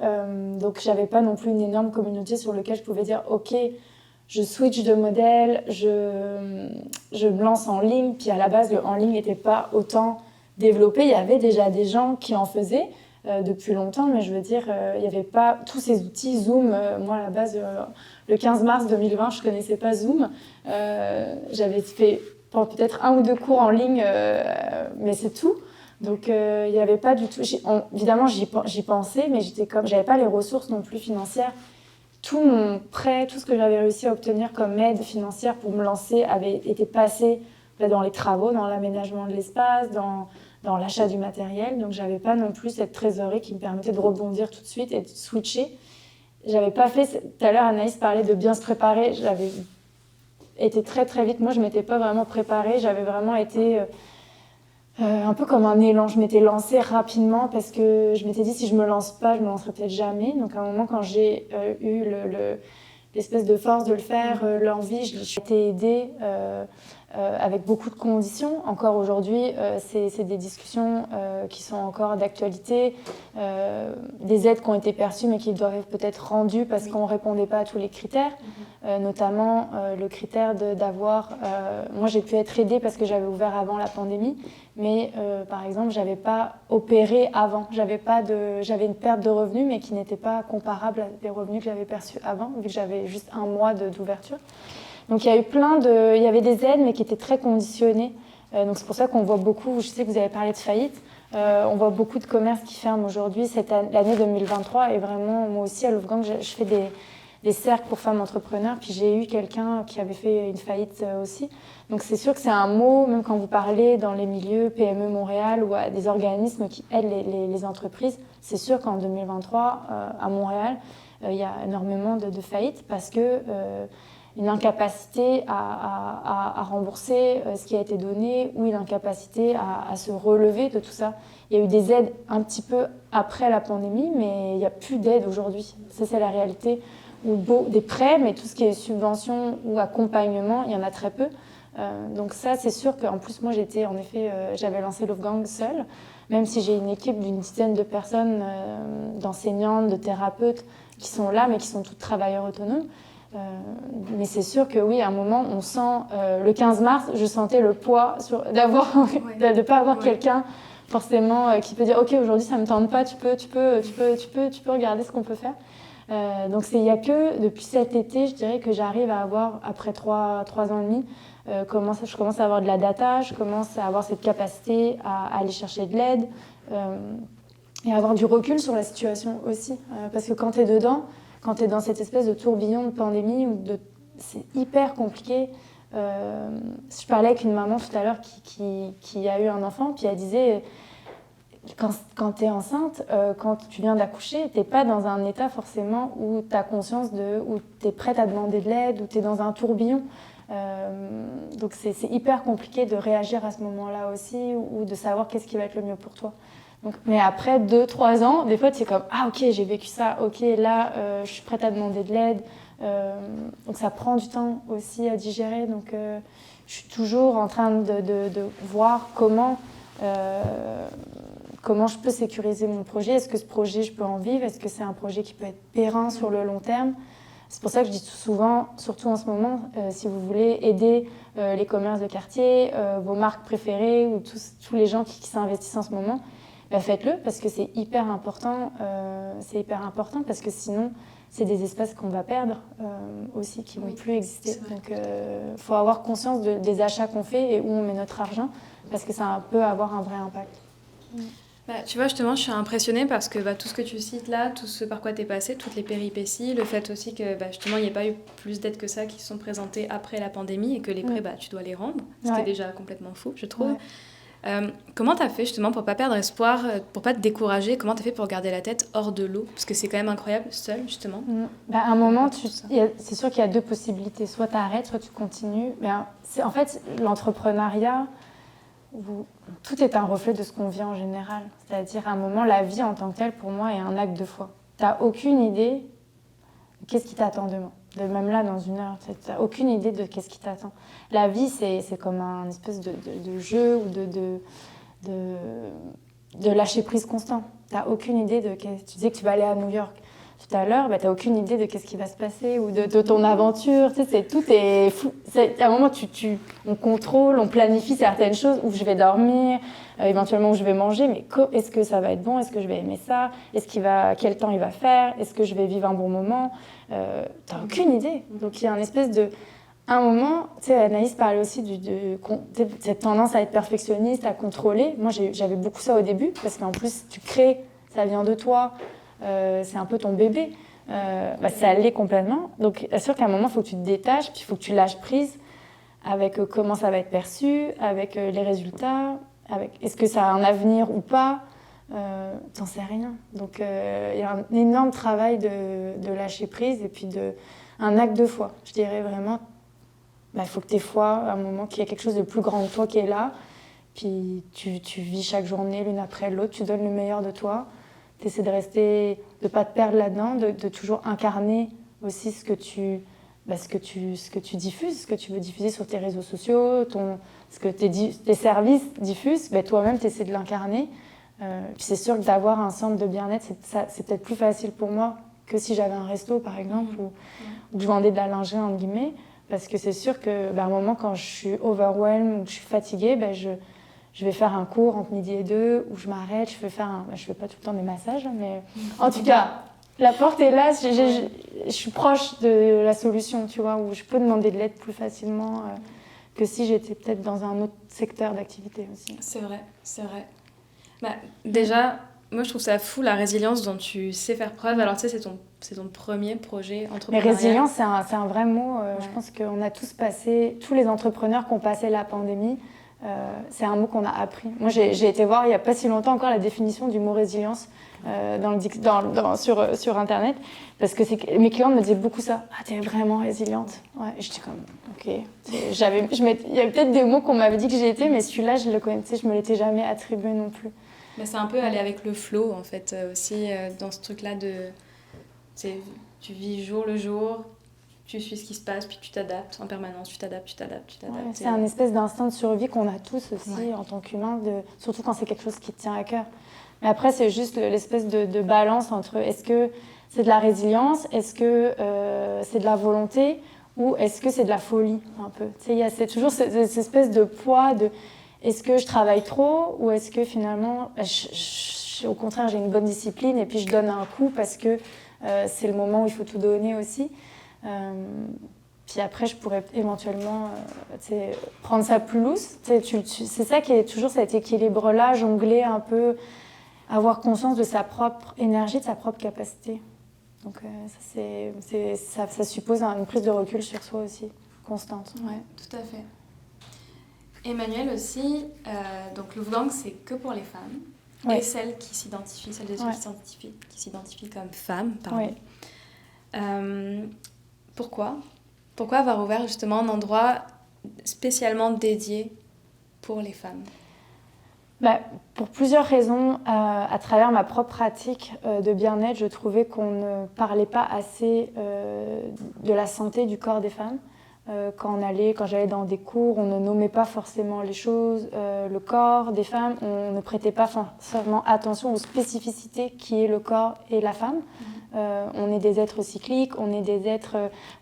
Donc j'avais pas non plus une énorme communauté sur laquelle je pouvais dire ok, je switch de modèle, je me lance en ligne. Puis à la base, le en ligne n'était pas autant développé. Il y avait déjà des gens qui en faisaient depuis longtemps, mais je veux dire, il n'y avait pas tous ces outils. Zoom, moi à la base, le 15 mars 2020, je ne connaissais pas Zoom. J'avais fait peut-être 1 ou 2 cours en ligne, mais c'est tout. Donc il n'y avait pas du tout. Évidemment, j'y pensais, mais j'avais pas les ressources non plus financières. Tout mon prêt, tout ce que j'avais réussi à obtenir comme aide financière pour me lancer avait été passé dans les travaux, dans l'aménagement de l'espace, dans l'achat du matériel. Donc j'avais pas non plus cette trésorerie qui me permettait de rebondir tout de suite et de switcher. J'avais pas fait. Tout à l'heure, Anaïs parlait de bien se préparer. J'avais été très très vite. Moi, je m'étais pas vraiment préparée. J'avais vraiment été un peu comme un élan. Je m'étais lancée rapidement parce que je m'étais dit si je me lance pas, je me lancerai peut-être jamais. Donc à un moment, quand j'ai eu l'espèce de force de le faire, l'envie, j'ai été aidée avec beaucoup de conditions. Encore aujourd'hui, c'est des discussions qui sont encore d'actualité, des aides qui ont été perçues mais qui doivent être peut-être rendues parce qu'on ne répondait pas à tous les critères, notamment le critère d'avoir... moi, j'ai pu être aidée parce que j'avais ouvert avant la pandémie, mais par exemple, je n'avais pas opéré avant. J'avais une perte de revenus, mais qui n'était pas comparable à des revenus que j'avais perçus avant, vu que j'avais juste 1 mois d'ouverture. Donc il y a eu il y avait des aides, mais qui étaient très conditionnées. Donc c'est pour ça qu'on voit beaucoup, je sais que vous avez parlé de faillite, on voit beaucoup de commerces qui ferment aujourd'hui. L'année 2023 est vraiment, moi aussi à Louvgang, je fais des cercles pour femmes entrepreneurs, puis j'ai eu quelqu'un qui avait fait une faillite aussi. Donc c'est sûr que c'est un mot, même quand vous parlez dans les milieux PME Montréal ou à des organismes qui aident les entreprises, c'est sûr qu'en 2023, à Montréal, il y a énormément de faillites parce que une incapacité à rembourser ce qui a été donné ou une incapacité à se relever de tout ça. Il y a eu des aides un petit peu après la pandémie, mais il n'y a plus d'aide aujourd'hui. Ça, c'est la réalité. Ou des prêts, mais tout ce qui est subvention ou accompagnement, il y en a très peu. Donc ça, c'est sûr qu'en plus, moi, j'avais lancé Louvgang seule, même si j'ai une équipe d'une dizaine de personnes, d'enseignantes, de thérapeutes, qui sont là, mais qui sont toutes travailleurs autonomes. Mais c'est sûr que oui, à un moment, on sent... le 15 mars, je sentais le poids de ne pas avoir quelqu'un forcément qui peut dire « Ok, aujourd'hui, ça ne me tente pas, tu peux regarder ce qu'on peut faire. » Donc il n'y a que depuis cet été, je dirais que j'arrive à avoir, après 3 ans et demi, je commence à avoir de la data, je commence à avoir cette capacité à aller chercher de l'aide et à avoir du recul sur la situation aussi. Parce que quand tu es dedans, quand tu es dans cette espèce de tourbillon de pandémie, c'est hyper compliqué. Je parlais avec une maman tout à l'heure qui a eu un enfant, puis elle disait... Quand tu es enceinte, quand tu viens d'accoucher, tu n'es pas dans un état forcément où tu as conscience où tu es prête à demander de l'aide, où tu es dans un tourbillon. Donc c'est hyper compliqué de réagir à ce moment-là aussi ou de savoir qu'est-ce qui va être le mieux pour toi. Donc, mais après 2-3 ans, des fois tu es comme « Ah ok, j'ai vécu ça, ok, là je suis prête à demander de l'aide ». Donc ça prend du temps aussi à digérer. Donc je suis toujours en train de voir comment je peux sécuriser mon projet. Est-ce que ce projet, je peux en vivre? Est-ce que c'est un projet qui peut être périn sur le long terme? C'est pour ça que je dis souvent, surtout en ce moment, si vous voulez aider les commerces de quartier, vos marques préférées ou tous les gens qui s'investissent en ce moment, faites-le parce que c'est hyper important. C'est hyper important parce que sinon, c'est des espaces qu'on va perdre aussi, qui ne vont plus exister. Donc, il faut avoir conscience des achats qu'on fait et où on met notre argent parce que ça peut avoir un vrai impact. Tu vois, justement, je suis impressionnée parce que tout ce que tu cites là, tout ce par quoi tu es passé, toutes les péripéties, le fait aussi que justement, il n'y ait pas eu plus d'aides que ça qui se sont présentées après la pandémie et que les prêts, tu dois les rendre, ce qui est déjà complètement fou, je trouve. Comment tu as fait justement pour ne pas perdre espoir, pour ne pas te décourager? Comment tu as fait pour garder la tête hors de l'eau? Parce que c'est quand même incroyable, seul justement. À un moment, c'est sûr qu'il y a 2 possibilités. Soit tu arrêtes, soit tu continues. En fait, l'entrepreneuriat... Tout est un reflet de ce qu'on vit en général. C'est-à-dire, à un moment, la vie en tant que telle, pour moi, est un acte de foi. t'as aucune idée de qu'est-ce qui t'attend demain. Même là, dans 1 heure, t'as aucune idée de qu'est-ce qui t'attend. La vie, c'est comme un espèce de jeu ou de lâcher prise constant. T'as aucune idée de... Tu disais que tu vas aller à New York tout à l'heure, t'as aucune idée de qu'est-ce qui va se passer ou de ton aventure. Tu sais, tout est fou. À un moment, on contrôle, on planifie certaines choses, où je vais dormir, éventuellement où je vais manger, mais est-ce que ça va être bon? Est-ce que je vais aimer ça? Quel temps il va faire? Est-ce que je vais vivre un bon moment? T'as aucune idée. Donc il y a une espèce de... À un moment, tu sais, Anaïs parlait aussi de cette tendance à être perfectionniste, à contrôler. Moi, j'avais beaucoup ça au début, parce qu'en plus, tu crées, ça vient de toi, c'est un peu ton bébé. Ça l'est complètement. Donc, c'est sûr qu'à un moment, il faut que tu te détaches, puis il faut que tu lâches prise avec comment ça va être perçu, avec les résultats, avec est-ce que ça a un avenir ou pas. T'en sais rien. Donc, il y a un énorme travail de lâcher prise et puis un acte de foi. Je dirais vraiment, il faut que tu aies foi à un moment qu'il y a quelque chose de plus grand que toi qui est là. Puis tu vis chaque journée l'une après l'autre, tu donnes le meilleur de toi. Tu essaies de ne pas te perdre là-dedans, de toujours incarner aussi ce que tu diffuses, ce que tu veux diffuser sur tes réseaux sociaux, ce que tes services diffusent, toi-même tu essaies de l'incarner. Puis c'est sûr que d'avoir un centre de bien-être, c'est peut-être plus facile pour moi que si j'avais un resto par exemple, ou que je vendais de la lingerie entre guillemets. Parce que c'est sûr qu'à un moment, quand je suis overwhelmed ou que je suis fatiguée, je vais faire un cours entre 12h et 2 où je m'arrête, je fais pas tout le temps des massages, mais en tout cas, la porte est là, je suis proche de la solution, tu vois, où je peux demander de l'aide plus facilement que si j'étais peut-être dans un autre secteur d'activité aussi. C'est vrai. Déjà, moi je trouve ça fou la résilience dont tu sais faire preuve. Alors tu sais, c'est ton premier projet entrepreneurial. Mais résilience, c'est un vrai mot. Je pense qu'on a tous les entrepreneurs qui ont passé la pandémie, c'est un mot qu'on a appris. Moi, j'ai été voir il n'y a pas si longtemps encore la définition du mot résilience sur Internet, parce que mes clientes me disaient beaucoup ça. Ah, t'es vraiment résiliente. Ouais, et j'étais comme, ok. Il y avait peut-être des mots qu'on m'avait dit que j'étais, mais celui-là, je le connaissais, je me l'étais jamais attribué non plus. Mais c'est un peu aller avec le flow, en fait, aussi, dans ce truc-là tu vis jour le jour, tu suis ce qui se passe, puis tu t'adaptes en permanence, tu t'adaptes. Ouais, c'est un espèce d'instinct de survie qu'on a tous aussi en tant qu'humains, surtout quand c'est quelque chose qui te tient à cœur. Mais après, c'est juste l'espèce de balance entre est-ce que c'est de la résilience, est-ce que c'est de la volonté, ou est-ce que c'est de la folie, un peu. C'est toujours cette espèce de poids de est-ce que je travaille trop, ou est-ce que finalement, au contraire, j'ai une bonne discipline et puis je donne un coup parce que c'est le moment où il faut tout donner aussi. Puis après, je pourrais éventuellement prendre ça plus loose. C'est ça qui est toujours cet équilibre-là, jongler un peu, avoir conscience de sa propre énergie, de sa propre capacité. Donc ça suppose une prise de recul sur soi aussi, constante. Ouais, tout à fait. Emmanuelle aussi, donc Louvgang, c'est que pour les femmes. Et celles qui s'identifient, qui s'identifient comme femmes, pardon. Pourquoi avoir ouvert justement un endroit spécialement dédié pour les femmes? Pour plusieurs raisons. À travers ma propre pratique de bien-être, je trouvais qu'on ne parlait pas assez de la santé du corps des femmes. Quand j'allais dans des cours, on ne nommait pas forcément les choses, le corps des femmes, on ne prêtait pas forcément attention aux spécificités qui est le corps et la femme. On est des êtres cycliques, on est des êtres,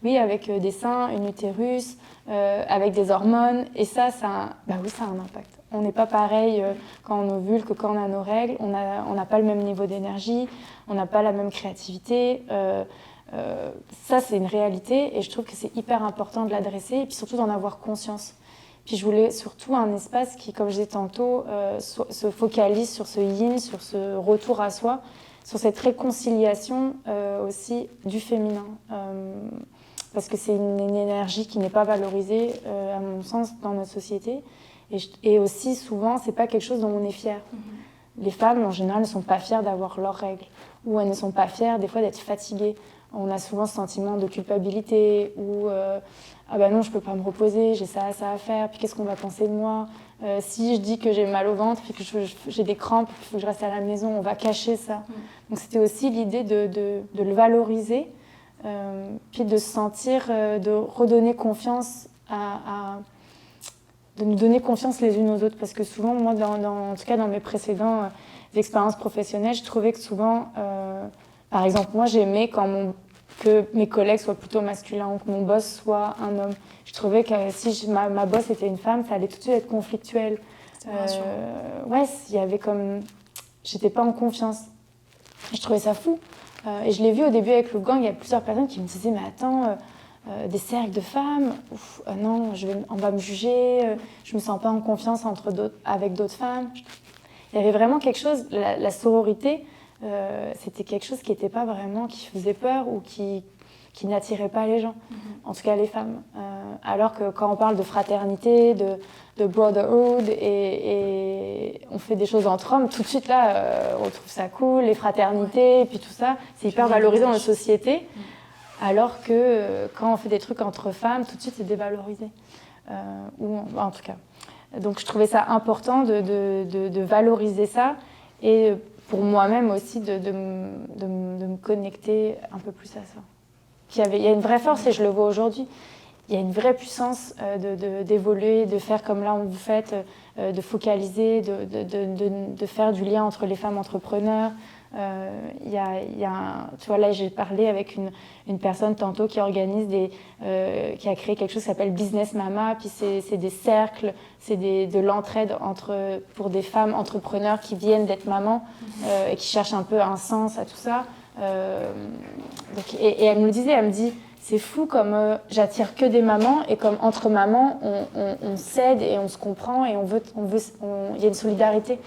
avec des seins, un utérus, avec des hormones, et ça a un impact. On n'est pas pareil quand on ovule que quand on a nos règles, on n'a pas le même niveau d'énergie, on n'a pas la même créativité. Ça, c'est une réalité et je trouve que c'est hyper important de l'adresser et puis surtout d'en avoir conscience. Puis je voulais surtout un espace qui, comme je disais tantôt, se focalise sur ce yin, sur ce retour à soi, sur cette réconciliation aussi du féminin. Parce que c'est une énergie qui n'est pas valorisée, à mon sens, dans notre société. Et aussi, souvent, c'est pas quelque chose dont on est fier. Les femmes, en général, ne sont pas fières d'avoir leurs règles ou elles ne sont pas fières, des fois, d'être fatiguées. On a souvent ce sentiment de culpabilité ou ah bah non, je peux pas me reposer, j'ai ça à faire, puis qu'est-ce qu'on va penser de moi? Si je dis que j'ai mal au ventre, puis que j'ai des crampes, il faut que je reste à la maison, on va cacher ça. Donc c'était aussi l'idée de le valoriser, puis de se sentir, de redonner confiance de nous donner confiance les unes aux autres. Parce que souvent, moi, en tout cas dans mes précédentes expériences professionnelles, je trouvais que souvent, par exemple, moi j'aimais que mes collègues soient plutôt masculins ou que mon boss soit un homme. Je trouvais que si ma boss était une femme, ça allait tout de suite être conflictuel. Ouais, il y avait comme... J'étais pas en confiance. Je trouvais ça fou. Et je l'ai vu au début avec Louvgang, il y a plusieurs personnes qui me disaient « Mais attends, des cercles de femmes, non, on va me juger, je me sens pas en confiance avec d'autres femmes. » Il y avait vraiment quelque chose, la sororité, c'était quelque chose qui n'était pas vraiment, qui faisait peur ou qui n'attirait pas les gens, en tout cas les femmes. Alors que quand on parle de fraternité, de brotherhood et on fait des choses entre hommes, tout de suite là, on trouve ça cool, les fraternités, et puis tout ça, c'est hyper valorisé dans la société. Alors que quand on fait des trucs entre femmes, tout de suite c'est dévalorisé. En tout cas. Donc je trouvais ça important de valoriser ça et pour moi-même aussi de me connecter un peu plus à ça. Il y a une vraie force et je le vois aujourd'hui. Il y a une vraie puissance d'évoluer, de faire comme là vous faites, de focaliser, de faire du lien entre les femmes entrepreneurs. Tu vois, là j'ai parlé avec une personne tantôt qui organise qui a créé quelque chose qui s'appelle Business Mama, puis c'est des cercles, c'est de l'entraide pour des femmes entrepreneurs qui viennent d'être mamans et qui cherchent un peu un sens à tout ça. Et elle me le disait, elle me dit c'est fou comme j'attire que des mamans et comme entre mamans on s'aide et on se comprend et il y a une solidarité.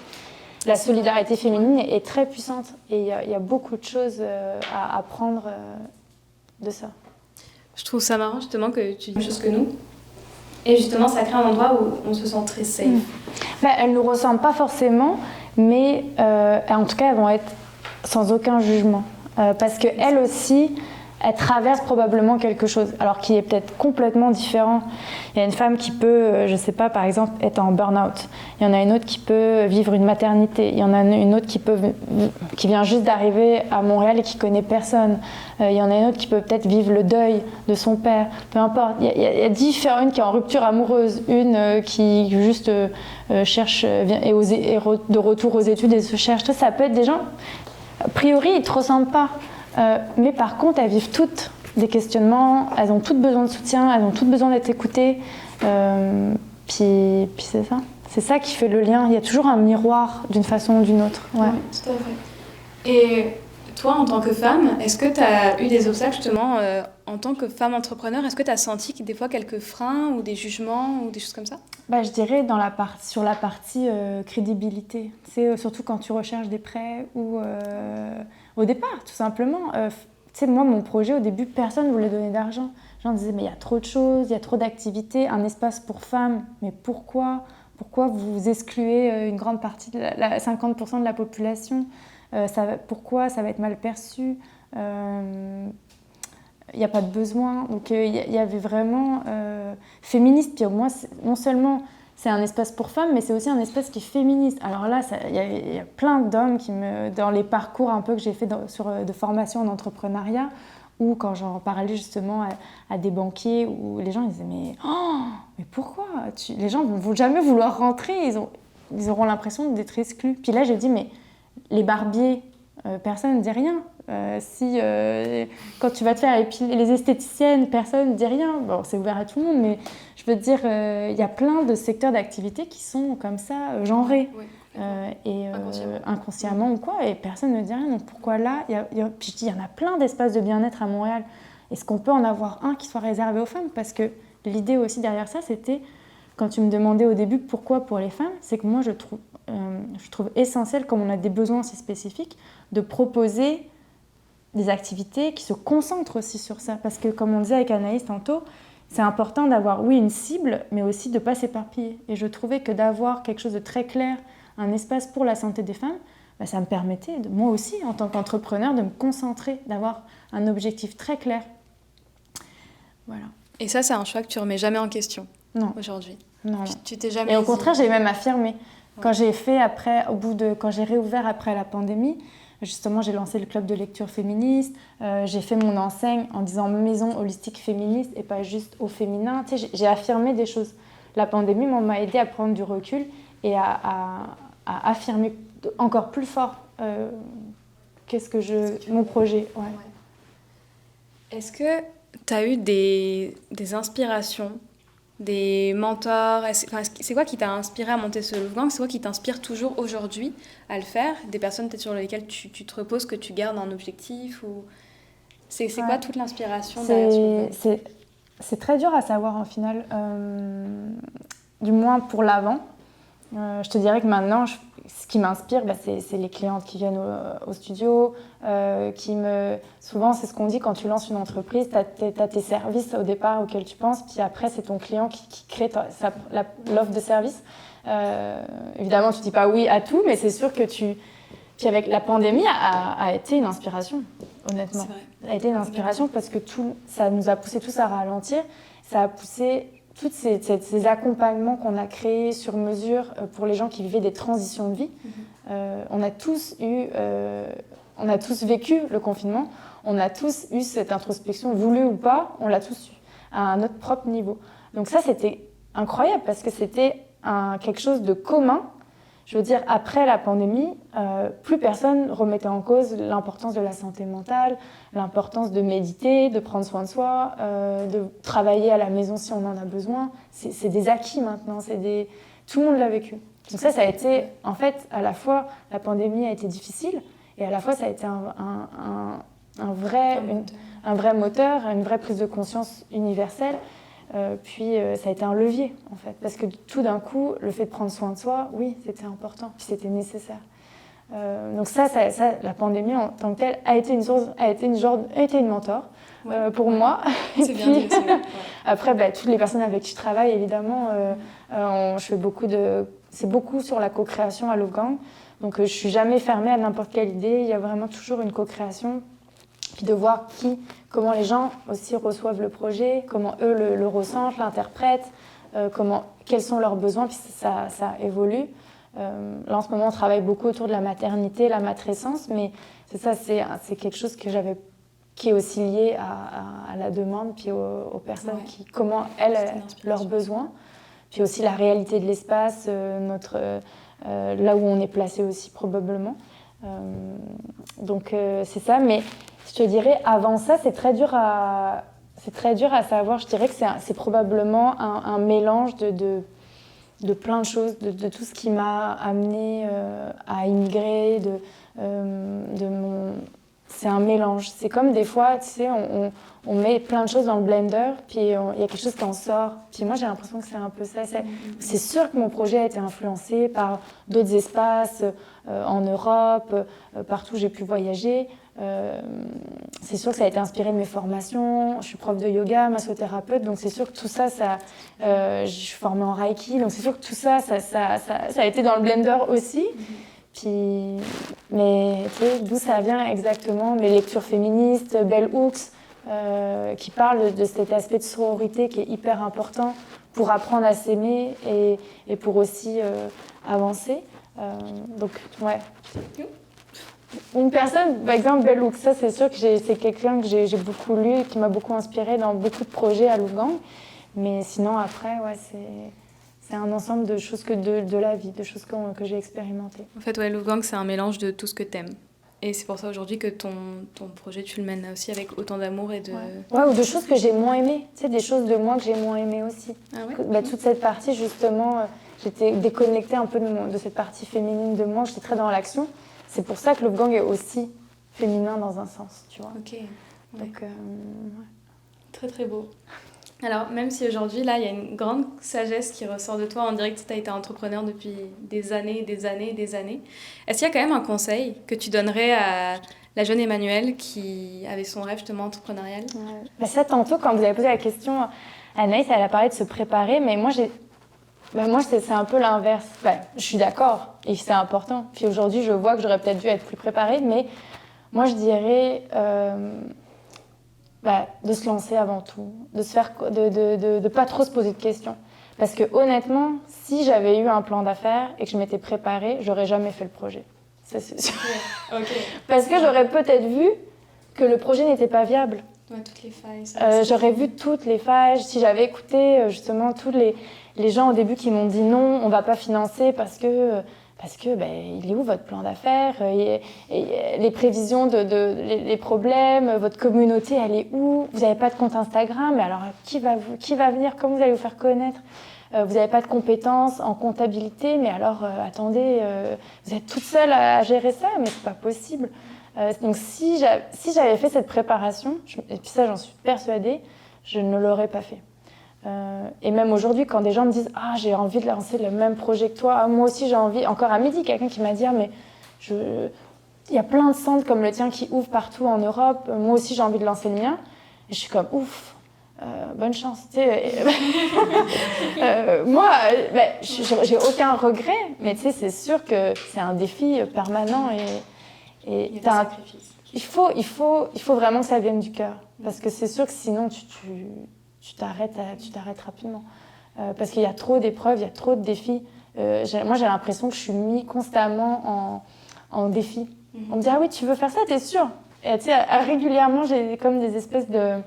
La solidarité féminine est très puissante et il y a beaucoup de choses à apprendre de ça. Je trouve ça marrant justement que tu dis la même chose que nous. Et justement, ça crée un endroit où on se sent très safe. Elles ne nous ressemblent pas forcément, mais en tout cas, elles vont être sans aucun jugement. Parce qu'elles aussi, elles traversent probablement quelque chose, alors qui est peut-être complètement différent. Il y a une femme qui peut, je ne sais pas, par exemple, être en burn-out. Il y en a une autre qui peut vivre une maternité. Il y en a une autre qui vient juste d'arriver à Montréal et qui ne connaît personne. Il y en a une autre qui peut peut-être vivre le deuil de son père. Peu importe. Il y a différentes. Une qui est en rupture amoureuse, une qui juste cherche, est de retour aux études et se cherche. Ça peut être des gens, a priori, ils ne te ressemblent pas. Mais par contre, elles vivent toutes des questionnements, elles ont toutes besoin de soutien, elles ont toutes besoin d'être écoutées. Puis c'est ça. C'est ça qui fait le lien. Il y a toujours un miroir d'une façon ou d'une autre. Ouais. Oui, tout à fait. Et toi, en tant que femme, est-ce que tu as eu des obstacles justement en tant que femme entrepreneur? Est-ce que tu as senti des fois quelques freins ou des jugements ou des choses comme ça? Je dirais sur la partie crédibilité. C'est surtout quand tu recherches des prêts ou au départ, tout simplement. Tu sais, moi, mon projet, au début, personne ne voulait donner d'argent. Les gens disaient, mais il y a trop de choses, il y a trop d'activités, un espace pour femmes. Mais pourquoi vous excluez une grande partie, 50% de la population? Pourquoi ça va être mal perçu? Il n'y a pas de besoin. Donc il y avait vraiment féministe. Puis au moins, non seulement c'est un espace pour femmes, mais c'est aussi un espace qui est féministe. Alors là, il y a plein d'hommes dans les parcours un peu que j'ai fait de formation en entrepreneuriat, ou quand j'en parlais justement à des banquiers, où les gens ils disaient mais pourquoi les gens ne vont jamais vouloir rentrer, ils auront l'impression d'être exclus. Puis là, j'ai dit mais les barbiers, personne ne dit rien. Quand tu vas te faire épiler, les esthéticiennes, personne ne dit rien. Bon, c'est ouvert à tout le monde, mais je veux dire, il y a plein de secteurs d'activité qui sont comme ça, genrés. Oui, inconsciemment ou quoi, et personne ne dit rien. Donc pourquoi là Puis je dis, il y en a plein d'espaces de bien-être à Montréal. Est-ce qu'on peut en avoir un qui soit réservé aux femmes? Parce que l'idée aussi derrière ça, c'était, quand tu me demandais au début pourquoi pour les femmes, c'est que moi je trouve essentiel, comme on a des besoins si spécifiques, de proposer des activités qui se concentrent aussi sur ça. Parce que, comme on disait avec Anaïs tantôt, c'est important d'avoir, oui, une cible, mais aussi de ne pas s'éparpiller. Et je trouvais que d'avoir quelque chose de très clair, un espace pour la santé des femmes, ça me permettait, moi aussi, en tant qu'entrepreneur, de me concentrer, d'avoir un objectif très clair. Voilà. Et ça, c'est un choix que tu remets jamais en question Non, aujourd'hui. non. Tu t'es jamais Et au dit- contraire, j'ai même affirmé. Ouais. Quand j'ai fait après, quand j'ai réouvert après la pandémie, justement, j'ai lancé le club de lecture féministe. J'ai fait mon enseigne en disant maison holistique féministe et pas juste au féminin. Tu sais, j'ai affirmé des choses. La pandémie m'a aidé à prendre du recul et à affirmer encore plus fort mon projet. Ouais. Est-ce que tu as eu des inspirations, des mentors? C'est quoi qui t'a inspiré à monter ce Louvre Gang? C'est quoi qui t'inspire toujours aujourd'hui à le faire? Des personnes peut-être sur lesquelles tu te reposes, que tu gardes un objectif ou... C'est quoi Ouais. toute l'inspiration derrière ce Louvre Gang? C'est très dur à savoir en final, du moins pour l'avant. Je te dirais que maintenant, ce qui m'inspire, c'est les clientes qui viennent au studio, souvent, c'est ce qu'on dit quand tu lances une entreprise, tu as tes services au départ auxquels tu penses, puis après, c'est ton client qui crée l'offre de service. Évidemment, tu ne dis pas oui à tout, mais c'est sûr que Puis avec la pandémie a été une inspiration, honnêtement. C'est vrai. A été une inspiration parce que ça nous a poussé tous à ralentir, ça a poussé tous ces accompagnements qu'on a créés sur mesure pour les gens qui vivaient des transitions de vie. On a tous vécu le confinement, on a tous eu cette introspection, voulue ou pas, on l'a tous eu à notre propre niveau. Donc ça, c'était incroyable parce que c'était quelque chose de commun. Je veux dire, après la pandémie, plus personne remettait en cause l'importance de la santé mentale, l'importance de méditer, de prendre soin de soi, de travailler à la maison si on en a besoin. C'est des acquis maintenant, tout le monde l'a vécu. Donc ça a été, en fait, à la fois, la pandémie a été difficile, et à la fois, ça a été un vrai moteur, une vraie prise de conscience universelle. Puis ça a été un levier en fait, parce que tout d'un coup, le fait de prendre soin de soi, oui, c'était important, puis c'était nécessaire. Donc ça, la pandémie en tant que telle a été une mentor pour moi. C'est bien dit aussi. Ouais. Après, toutes les personnes avec qui je travaille, évidemment, c'est beaucoup sur la co-création à Louvre Gang. Donc je suis jamais fermée à n'importe quelle idée. Il y a vraiment toujours une co-création. Puis de voir comment les gens aussi reçoivent le projet, comment eux le ressentent, l'interprètent, quels sont leurs besoins, puis ça évolue. Là, en ce moment, on travaille beaucoup autour de la maternité, la matrescence, mais c'est quelque chose qui est aussi lié à la demande, puis aux personnes, comment elles, leurs besoins, puis aussi la réalité de l'espace, là où on est placé aussi probablement. Donc c'est ça, mais je te dirais, avant ça, c'est très dur à savoir. Je dirais que c'est probablement un mélange de plein de choses, de tout ce qui m'a amené à immigrer, c'est un mélange. C'est comme des fois, tu sais, on met plein de choses dans le blender, puis il y a quelque chose qui en sort. Puis moi, j'ai l'impression que c'est un peu ça. C'est sûr que mon projet a été influencé par d'autres espaces en Europe, partout où j'ai pu voyager. C'est sûr que ça a été inspiré de mes formations. Je suis prof de yoga, massothérapeute, donc c'est sûr que tout ça, je suis formée en Reiki, donc c'est sûr que tout ça a été dans le blender aussi. Puis, mais tu sais, d'où ça vient exactement? Mes lectures féministes, Bell Hooks, qui parlent de cet aspect de sororité qui est hyper important pour apprendre à s'aimer et pour aussi avancer. Donc, ouais. Une personne, par exemple, Bell Hooks, ça c'est sûr que c'est quelqu'un que j'ai beaucoup lu et qui m'a beaucoup inspirée dans beaucoup de projets à Louvre Gang. Mais sinon, après, ouais, c'est un ensemble de choses de la vie, de choses que j'ai expérimentées. En fait, Louvre Gang, c'est un mélange de tout ce que t'aimes. Et c'est pour ça aujourd'hui que ton projet, tu le mènes aussi avec autant d'amour et de... Ouais, ou de choses que j'ai moins aimées. Tu sais, des choses de moi que j'ai moins aimées aussi. Ah ouais? Toute cette partie, justement, j'étais déconnectée un peu de cette partie féminine de moi. J'étais très dans l'action. C'est pour ça que Louvre Gang est aussi féminin dans un sens, tu vois. Ok. Ouais. Donc, ouais. Très, très beau. Alors, même si aujourd'hui, là, il y a une grande sagesse qui ressort de toi, on dirait que tu as été entrepreneur depuis des années, des années, des années. Est-ce qu'il y a quand même un conseil que tu donnerais à la jeune Emmanuelle qui avait son rêve justement entrepreneurial? Ça, tantôt, quand vous avez posé la question, Anaïs, elle a parlé de se préparer, mais moi, c'est un peu l'inverse. Je suis d'accord, et c'est important. Puis aujourd'hui, je vois que j'aurais peut-être dû être plus préparée, mais moi, je dirais... de se lancer avant tout, de pas trop se poser de questions. Parce que honnêtement, si j'avais eu un plan d'affaires et que je m'étais préparée, j'aurais jamais fait le projet. Ça, c'est sûr. Ok. Parce que j'aurais peut-être vu que le projet n'était pas viable. Ouais, toutes les failles. J'aurais vu toutes les failles. Si j'avais écouté justement tous les gens au début qui m'ont dit non, on va pas financer parce que il est où votre plan d'affaires, et les prévisions les problèmes, votre communauté elle est où, vous n'avez pas de compte Instagram, mais alors qui va venir, comment vous allez vous faire connaître, vous n'avez pas de compétences en comptabilité, mais alors attendez, vous êtes toute seule à gérer ça, mais c'est pas possible. Donc si j'avais fait cette préparation, et puis ça j'en suis persuadée, je ne l'aurais pas fait. Et même aujourd'hui, quand des gens me disent « Ah, j'ai envie de lancer le même projet que toi, moi aussi j'ai envie », encore à midi, quelqu'un qui m'a dit « Ah, mais il y a plein de centres comme le tien qui ouvrent partout en Europe, moi aussi j'ai envie de lancer le mien ». Et je suis comme « Ouf, bonne chance ». Tu sais, moi, j'ai aucun regret, mais tu sais, c'est sûr que c'est un défi permanent et Il y a des sacrifices. il faut vraiment que ça vienne du cœur, parce que c'est sûr que sinon tu t'arrêtes rapidement. Parce qu'il y a trop d'épreuves, il y a trop de défis. Moi, j'ai l'impression que je suis mise constamment en défi. On me dit « Ah oui, tu veux faire ça, t'es sûre ?» Et tu sais, régulièrement, j'ai comme des espèces de...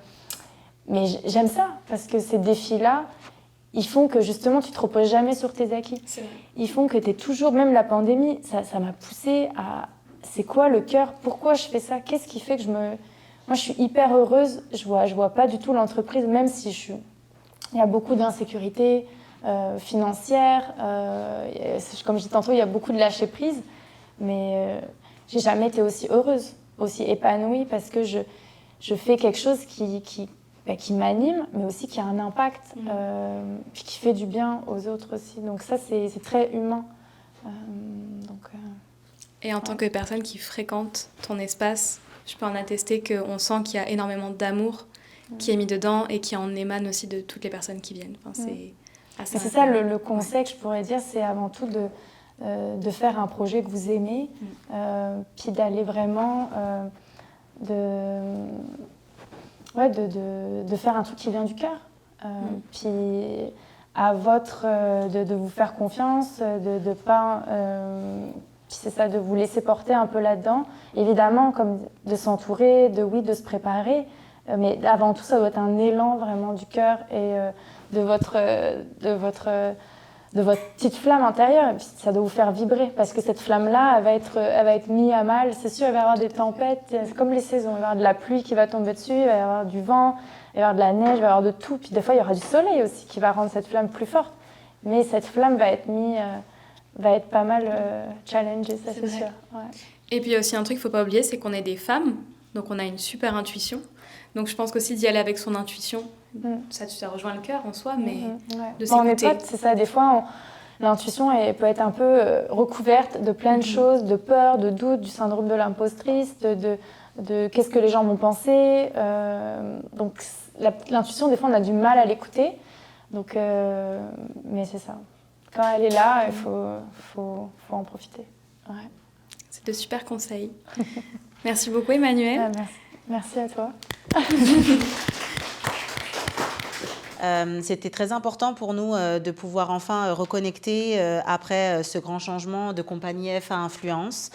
Mais j'aime ça, parce que ces défis-là, ils font que justement, tu te reposes jamais sur tes acquis. C'est vrai. Ils font que tu es toujours... Même la pandémie, ça m'a poussée à... C'est quoi le cœur? Pourquoi je fais ça? Qu'est-ce qui fait que je me... Moi, je suis hyper heureuse. Je vois pas du tout l'entreprise, même si il y a beaucoup d'insécurité financière. Comme je disais tantôt, il y a beaucoup de lâcher prise. Mais j'ai jamais été aussi heureuse, aussi épanouie, parce que je fais quelque chose qui m'anime, mais aussi qui a un impact, puis qui fait du bien aux autres aussi. Donc ça, c'est très humain. Et en tant que personne qui fréquente ton espace, je peux en attester qu'on sent qu'il y a énormément d'amour qui est mis dedans et qui en émane aussi de toutes les personnes qui viennent. Enfin, c'est ça le conseil que je pourrais dire, c'est avant tout de faire un projet que vous aimez, puis d'aller vraiment de faire un truc qui vient du cœur. Puis à de vous faire confiance, de pas... Puis c'est ça, de vous laisser porter un peu là-dedans. Évidemment, comme de s'entourer, de se préparer. Mais avant tout, ça doit être un élan vraiment du cœur et de votre petite flamme intérieure. Et puis ça doit vous faire vibrer. Parce que cette flamme-là, elle va être mise à mal. C'est sûr, il va y avoir des tempêtes. C'est comme les saisons. Il va y avoir de la pluie qui va tomber dessus, il va y avoir du vent, il va y avoir de la neige, il va y avoir de tout. Puis des fois, il y aura du soleil aussi qui va rendre cette flamme plus forte. Mais cette flamme va être pas mal challengée, ça c'est sûr. Ouais. Et puis il y a aussi un truc qu'il ne faut pas oublier, c'est qu'on est des femmes, donc on a une super intuition. Donc je pense qu'aussi d'y aller avec son intuition, ça rejoint le cœur en soi, mais de s'écouter. On est potes, c'est ça, des fois l'intuition peut être un peu recouverte de plein de choses, de peur, de doute, du syndrome de l'impostrice, de qu'est-ce que les gens vont penser. Donc l'intuition, des fois on a du mal à l'écouter, donc, mais c'est ça. Quand elle est là, il faut en profiter. Ouais. C'est de super conseils. Merci beaucoup, Emmanuelle. Merci à toi. C'était très important pour nous de pouvoir enfin reconnecter après ce grand changement de Compagnie F à Influence.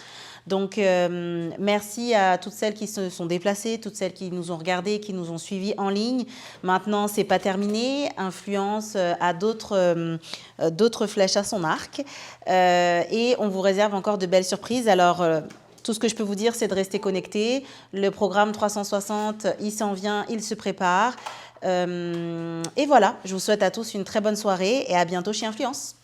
Donc, merci à toutes celles qui se sont déplacées, toutes celles qui nous ont regardées, qui nous ont suivis en ligne. Maintenant, c'est pas terminé. Influence a d'autres flèches à son arc. Et on vous réserve encore de belles surprises. Alors, tout ce que je peux vous dire, c'est de rester connectés. Le programme 360, il s'en vient, il se prépare. Et voilà, je vous souhaite à tous une très bonne soirée et à bientôt chez Influence.